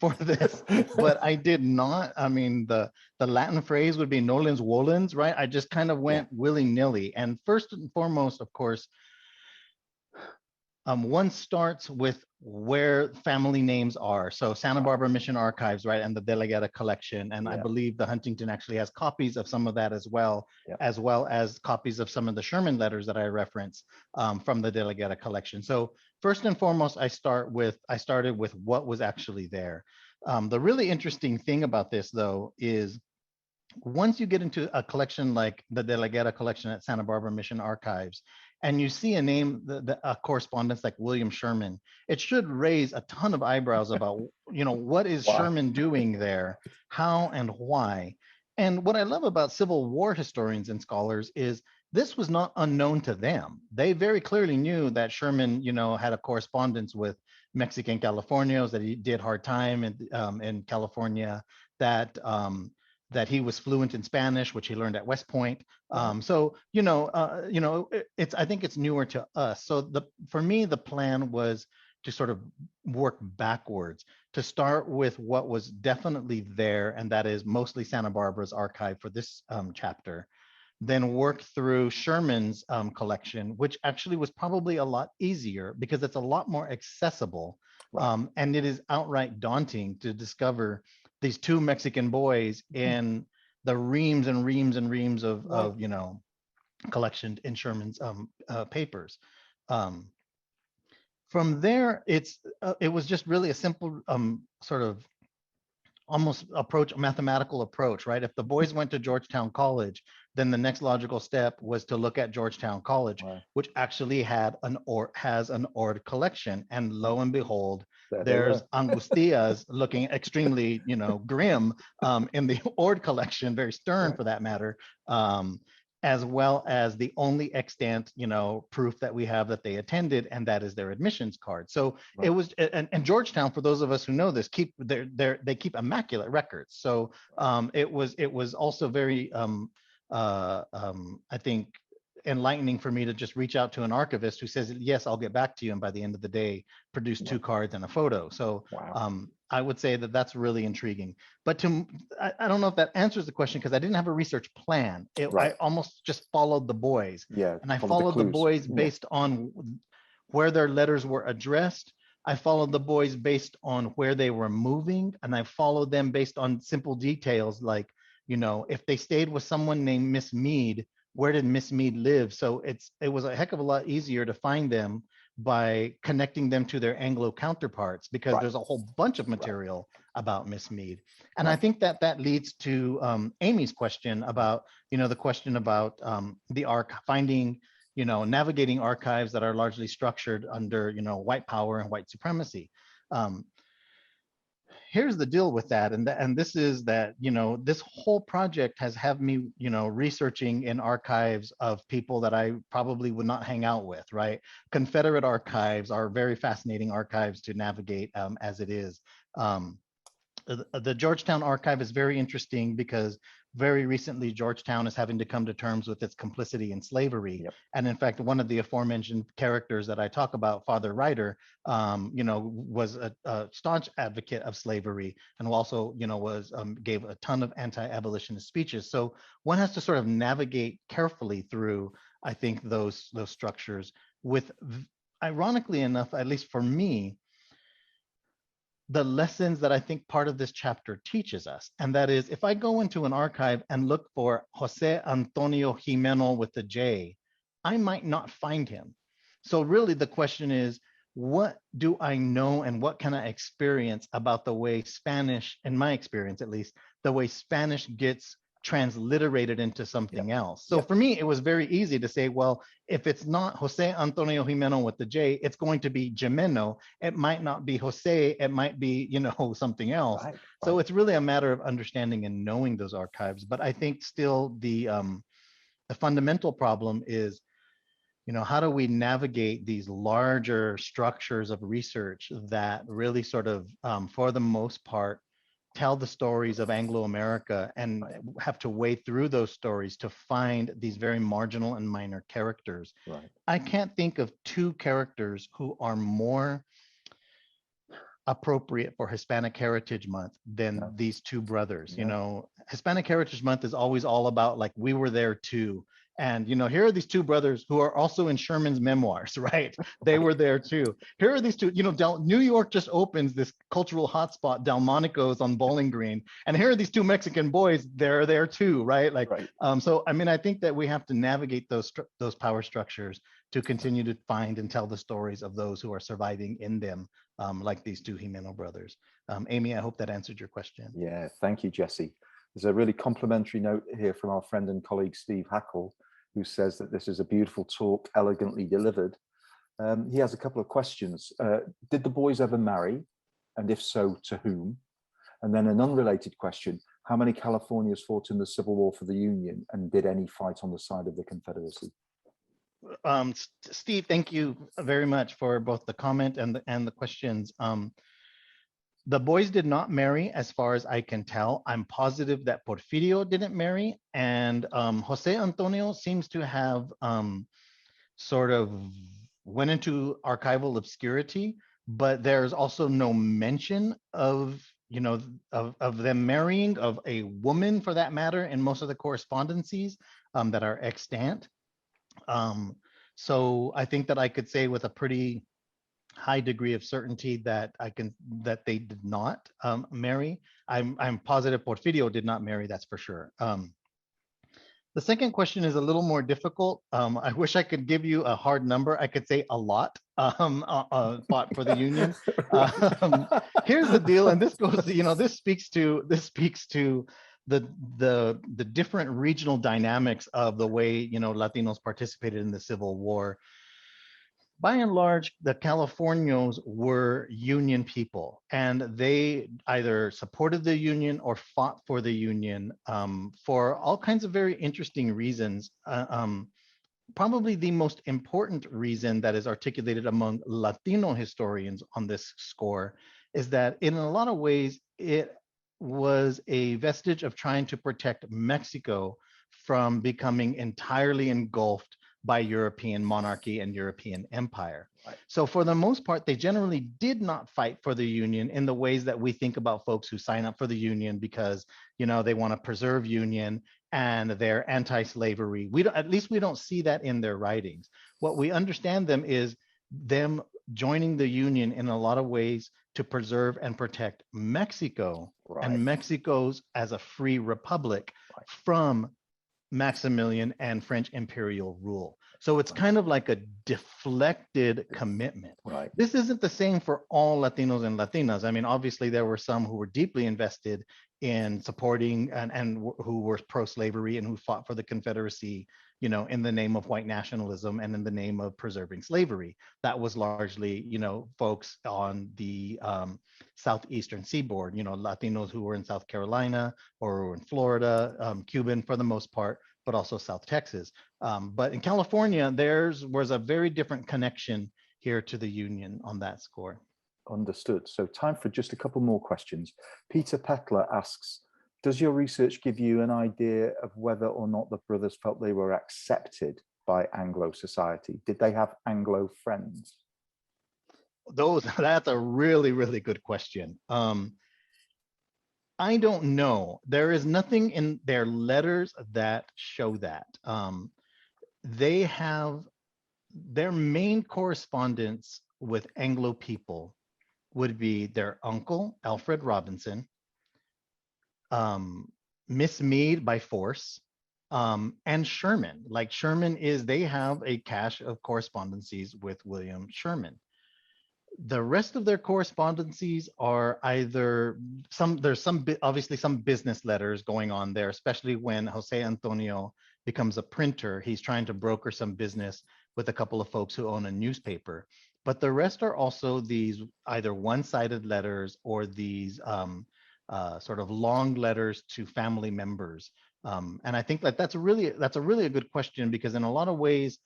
for this, but I did not. I mean, the Latin phrase would be nolens volens, right? I just kind of went willy-nilly. And first and foremost, of course, one starts with where family names are. So Santa Barbara Mission Archives, right, and the De la Guerra collection. And I believe the Huntington actually has copies of some of that as well as copies of some of the Sherman letters that I reference from the De la Guerra collection. So first and foremost, I started with what was actually there. The really interesting thing about this, though, is once you get into a collection like the De la Guerra collection at Santa Barbara Mission Archives, and you see a name, a correspondence like William Sherman, it should raise a ton of eyebrows about, what is Sherman doing there, how and why. And what I love about Civil War historians and scholars is this was not unknown to them. They very clearly knew that Sherman, had a correspondence with Mexican Californios, that he did hard time in California, that he was fluent in Spanish, which he learned at West Point. So, I think it's newer to us. So for me, the plan was to sort of work backwards, to start with what was definitely there, and that is mostly Santa Barbara's archive for this chapter, then work through Sherman's collection, which actually was probably a lot easier because it's a lot more accessible. Right. And it is outright daunting to discover these two Mexican boys in the reams and reams and reams of you know, collection in Sherman's papers. From there, it was just really a simple sort of almost approach, a mathematical approach, right? If the boys went to Georgetown College, then the next logical step was to look at Georgetown College, Right. which actually has an Ord collection. And lo and behold, there's Angustias looking extremely, you know, grim in the Ord collection, very stern Right. for that matter. As well as the only extant, you know, proof that we have that they attended, and that is their admissions card. So Right. it was, and Georgetown, for those of us who know this, they keep immaculate records. So it was also very, I think, enlightening for me to just reach out to an archivist who says, yes, I'll get back to you, and by the end of the day, produce 2 cards and a photo. So Wow. I would say that that's really intriguing. But I don't know if that answers the question, because I didn't have a research plan. I almost just followed the boys. Yeah. And I followed the boys based on where their letters were addressed. I followed the boys based on where they were moving. And I followed them based on simple details like, you know, if they stayed with someone named Miss Mead, where did Miss Mead live? So it was a heck of a lot easier to find them by connecting them to their Anglo counterparts, because there's a whole bunch of material about Miss Mead. And I think that leads to Amy's question about, you know, the question about the finding, you know, navigating archives that are largely structured under, you know, white power and white supremacy. Here's the deal with that, and this is that, you know, this whole project has had me, you know, researching in archives of people that I probably would not hang out with, right? Confederate archives are very fascinating archives to navigate as it is. The Georgetown archive is very interesting because very recently Georgetown is having to come to terms with its complicity in slavery. And in fact, one of the aforementioned characters that I talk about, Father Ryder, you know, was a staunch advocate of slavery, and also, you know, gave a ton of anti-abolitionist speeches. So one has to sort of navigate carefully through, I think, those structures with, ironically enough, at least for me, the lessons that I think part of this chapter teaches us. And that is, if I go into an archive and look for Jose Antonio Jimeno with a J, I might not find him. So really the question is, what do I know and what can I experience about the way Spanish, in my experience at least, the way Spanish gets transliterated into something else. So for me, it was very easy to say, well, if it's not Jose Antonio Jimeno with the J, it's going to be Jimeno. It might not be Jose, it might be, you know, something else. So it's really a matter of understanding and knowing those archives. But I think still the fundamental problem is, you know, how do we navigate these larger structures of research that really sort of, for the most part, tell the stories of Anglo-America and have to wade through those stories to find these very marginal and minor characters. I can't think of 2 characters who are more appropriate for Hispanic Heritage Month than these 2 brothers. You know, Hispanic Heritage Month is always all about like, we were there too. And, you know, here are these 2 brothers who are also in Sherman's memoirs, right? They were there too. Here are these 2, you know, New York just opens this cultural hotspot, Delmonico's on Bowling Green. And here are these 2 Mexican boys, they're there too, right? Like, so, I mean, I think that we have to navigate those power structures to continue to find and tell the stories of those who are surviving in them, like these 2 Jimeno brothers. Amy, I hope that answered your question. Yeah, thank you, Jesse. There's a really complimentary note here from our friend and colleague, Steve Hackle, who says that this is a beautiful talk, elegantly delivered. He has a couple of questions. Did the boys ever marry? And if so, to whom? And then an unrelated question, how many Californios fought in the Civil War for the Union, and did any fight on the side of the Confederacy? Steve, thank you very much for both the comment and the questions. The boys did not marry, as far as I can tell. I'm positive that Porfirio didn't marry, and Jose Antonio seems to have sort of went into archival obscurity. but there's also no mention of, of them marrying, of a woman for that matter, in most of the correspondences that are extant. So I think that I could say with a pretty high degree of certainty that they did not marry. I'm positive Porfirio did not marry, that's for sure. The second question is a little more difficult. I wish I could give you a hard number. I could say a lot fought for the Union. Here's the deal, and this goes, this speaks to the different regional dynamics of the way, Latinos participated in the Civil War. By and large, the Californios were Union people, and they either supported the Union or fought for the Union for all kinds of very interesting reasons. Probably the most important reason that is articulated among Latino historians on this score is that in a lot of ways, it was a vestige of trying to protect Mexico from becoming entirely engulfed by European monarchy and European empire. Right. So for the most part, they generally did not fight for the Union in the ways that we think about folks who sign up for the Union because, they want to preserve Union and they're anti-slavery. At least we don't see that in their writings. What we understand them is them joining the Union in a lot of ways to preserve and protect Mexico, right, and Mexico's as a free republic, right, from Maximilian and French imperial rule. So it's kind of like a deflected commitment. Right. This isn't the same for all Latinos and Latinas. I mean, obviously there were some who were deeply invested in supporting and who were pro-slavery and who fought for the Confederacy, in the name of white nationalism and in the name of preserving slavery. That was largely, folks on the southeastern seaboard, Latinos who were in South Carolina or in Florida, Cuban for the most part, but also South Texas. But in California, theirs was a very different connection here to the Union on that score. Understood. So time for just a couple more questions. Peter Petler asks, does your research give you an idea of whether or not the brothers felt they were accepted by Anglo society? Did they have Anglo friends? That's a really, really good question. I don't know. There is nothing in their letters that show that. They have their main correspondence with Anglo people would be their uncle, Alfred Robinson, Miss Meade by force, and Sherman. Like Sherman they have a cache of correspondences with William Sherman. The rest of their correspondences are either obviously some business letters going on there, especially when Jose Antonio becomes a printer. He's trying to broker some business with a couple of folks who own a newspaper. But the rest are also these either one-sided letters or these sort of long letters to family members. And I think that's a really good question, because in a lot of ways,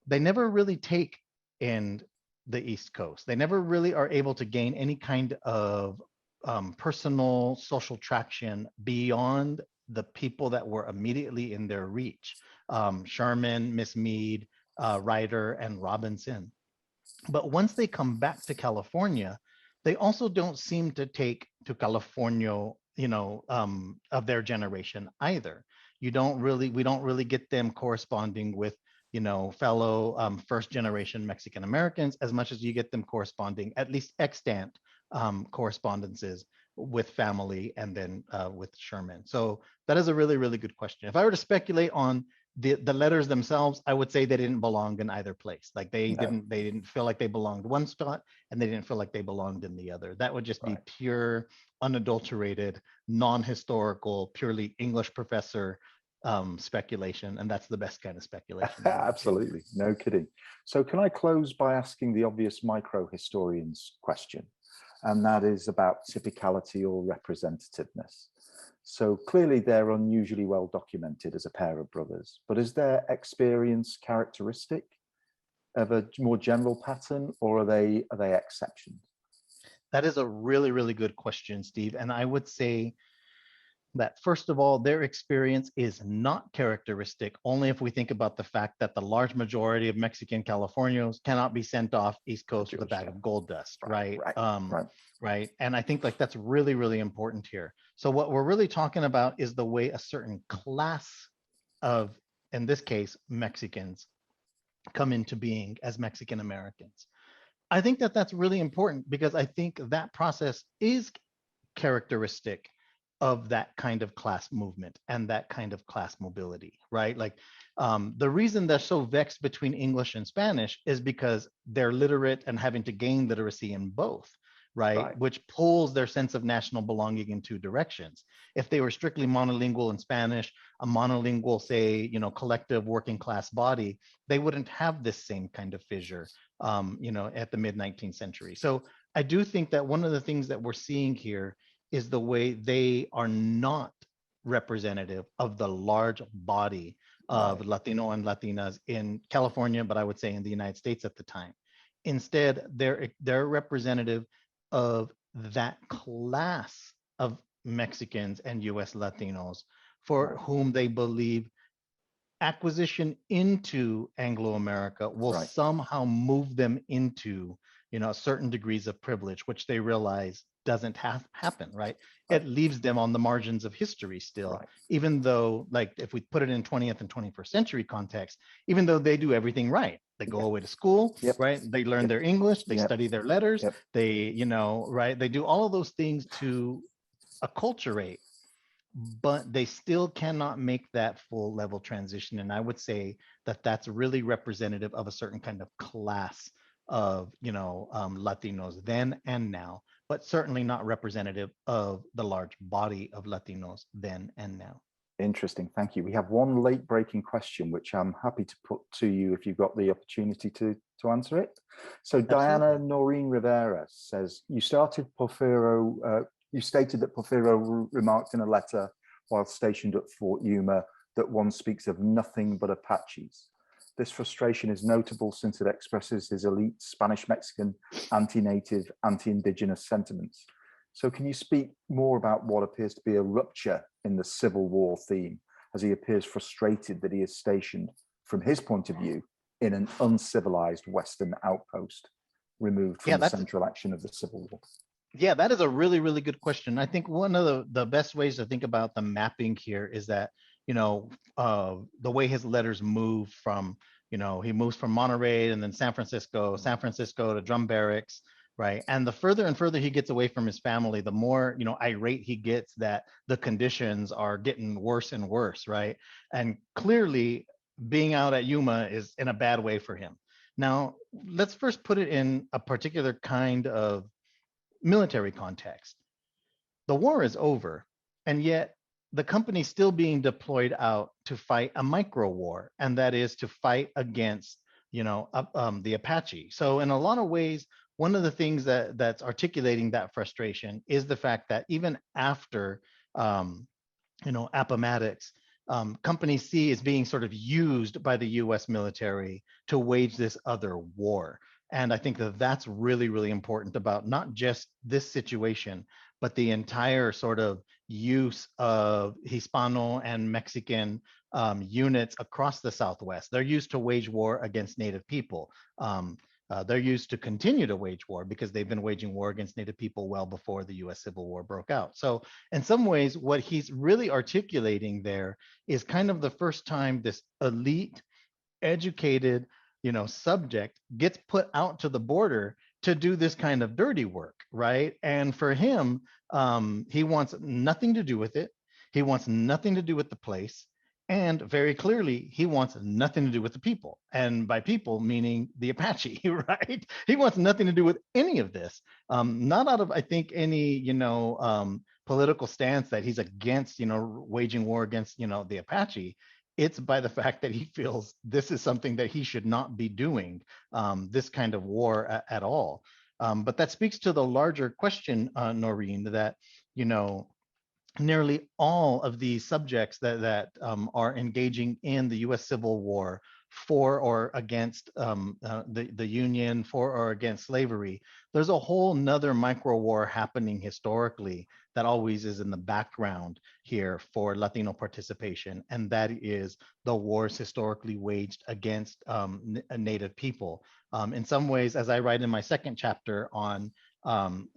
they never really take in the East Coast. They never really are able to gain any kind of personal social traction beyond the people that were immediately in their reach. Sherman, Miss Meade, Ryder, and Robinson. But once they come back to California, they also don't seem to take to California, of their generation either. We don't really get them corresponding with, fellow first generation Mexican Americans as much as you get them corresponding, at least extant correspondences with family and then with Sherman. So that is a really, really good question. If I were to speculate on the letters themselves, I would say they didn't belong in either place. Like they didn't feel like they belonged one spot, and they didn't feel like they belonged in the other. That would just be pure, unadulterated, non-historical, purely English professor speculation, and that's the best kind of speculation. Absolutely, no kidding. So can I close by asking the obvious micro-historian's question, and that is about typicality or representativeness. So clearly they're unusually well documented as a pair of brothers, but is their experience characteristic of a more general pattern, or are they exceptions? That is a really, really good question, Steve. And I would say that first of all, their experience is not characteristic only if we think about the fact that the large majority of Mexican Californios cannot be sent off East Coast with a bag of gold dust, right? Right. And I think like that's really, really important here. So what we're really talking about is the way a certain class of, in this case, Mexicans come into being as Mexican Americans. I think that that's really important because I think that process is characteristic of that kind of class movement and that kind of class mobility, right? Like the reason they're so vexed between English and Spanish is because they're literate and having to gain literacy in both, right? Which pulls their sense of national belonging in two directions. If they were strictly monolingual in Spanish, a monolingual, say, collective working class body, they wouldn't have this same kind of fissure, at the mid 19th century. So I do think that one of the things that we're seeing here is the way they are not representative of the large body of Latino and Latinas in California, but I would say in the United States at the time. Instead, they're representative of that class of Mexicans and US Latinos for whom they believe acquisition into Anglo-America will somehow move them into, certain degrees of privilege, which they realize doesn't happen, right? It leaves them on the margins of history still, even though, like, if we put it in 20th and 21st century context, even though they do everything right, they go away to school, right? They learn their English, they study their letters, they, they do all of those things to acculturate, but they still cannot make that full level transition. And I would say that that's really representative of a certain kind of class of, Latinos then and now, but certainly not representative of the large body of Latinos then and now. Interesting, thank you. We have one late breaking question, which I'm happy to put to you if you've got the opportunity to answer it. So Diana Noreen Rivera says, you stated that Porfirio remarked in a letter while stationed at Fort Yuma that one speaks of nothing but Apaches. This frustration is notable since it expresses his elite Spanish-Mexican, anti-native, anti-indigenous sentiments. So can you speak more about what appears to be a rupture in the Civil War theme, as he appears frustrated that he is stationed, from his point of view, in an uncivilized Western outpost, removed from the central action of the Civil War? Yeah, that is a really, really good question. I think one of the best ways to think about the mapping here is that, the way his letters move from, he moves from Monterey and then San Francisco to Drum Barracks, right? And the further and further he gets away from his family, the more, irate he gets that the conditions are getting worse and worse, right? And clearly being out at Yuma is in a bad way for him. Now, let's first put it in a particular kind of military context. The war is over, and yet the company's still being deployed out to fight a micro war, and that is to fight against, the Apache. So in a lot of ways, one of the things that's articulating that frustration is the fact that even after, Appomattox, Company C is being sort of used by the U.S. military to wage this other war. And I think that that's really, really important about not just this situation, but the entire sort of use of Hispano and Mexican units across the Southwest. They're used to wage war against Native people. They're used to continue to wage war because they've been waging war against Native people well before the US Civil War broke out. So in some ways, what he's really articulating there is kind of the first time this elite, educated, subject gets put out to the border to do this kind of dirty work, right? And for him, he wants nothing to do with it. He wants nothing to do with the place. And very clearly, he wants nothing to do with the people. And by people, meaning the Apache, right? He wants nothing to do with any of this. Not out of, I think, any, political stance that he's against, waging war against, the Apache. It's by the fact that he feels this is something that he should not be doing, this kind of war at all. But that speaks to the larger question, Noreen, that, nearly all of these subjects that are engaging in the U.S. Civil War for or against the Union, for or against slavery. There's a whole nother micro war happening historically that always is in the background here for Latino participation, and that is the wars historically waged against Native people. In some ways, as I write in my second chapter on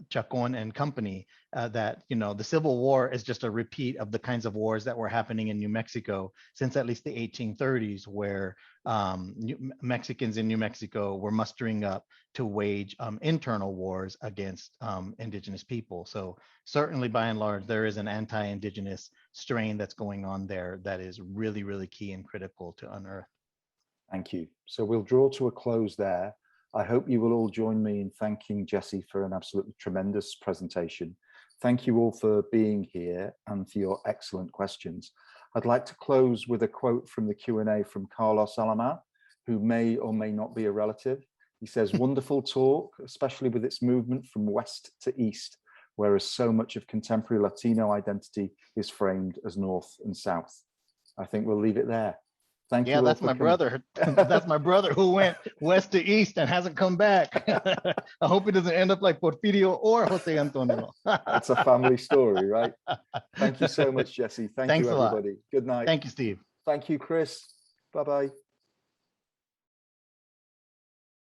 Chacon and company, that the Civil War is just a repeat of the kinds of wars that were happening in New Mexico since at least the 1830s, where Mexicans in New Mexico were mustering up to wage internal wars against indigenous people. So certainly, by and large, there is an anti-indigenous strain that's going on there that is really, really key and critical to unearth. Thank you. So we'll draw to a close there. I hope you will all join me in thanking Jessie for an absolutely tremendous presentation. Thank you all for being here and for your excellent questions. I'd like to close with a quote from the Q&A from Carlos Alemán, who may or may not be a relative. He says, "Wonderful talk, especially with its movement from west to east, whereas so much of contemporary Latino identity is framed as north and south." I think we'll leave it there. Thank you. Yeah, that's my brother. That's my brother who went west to east and hasn't come back. I hope he doesn't end up like Porfirio or Jose Antonio. It's a family story, right? Thank you so much, Jessie. Thanks you, everybody. Good night. Thank you, Steve. Thank you, Chris. Bye-bye.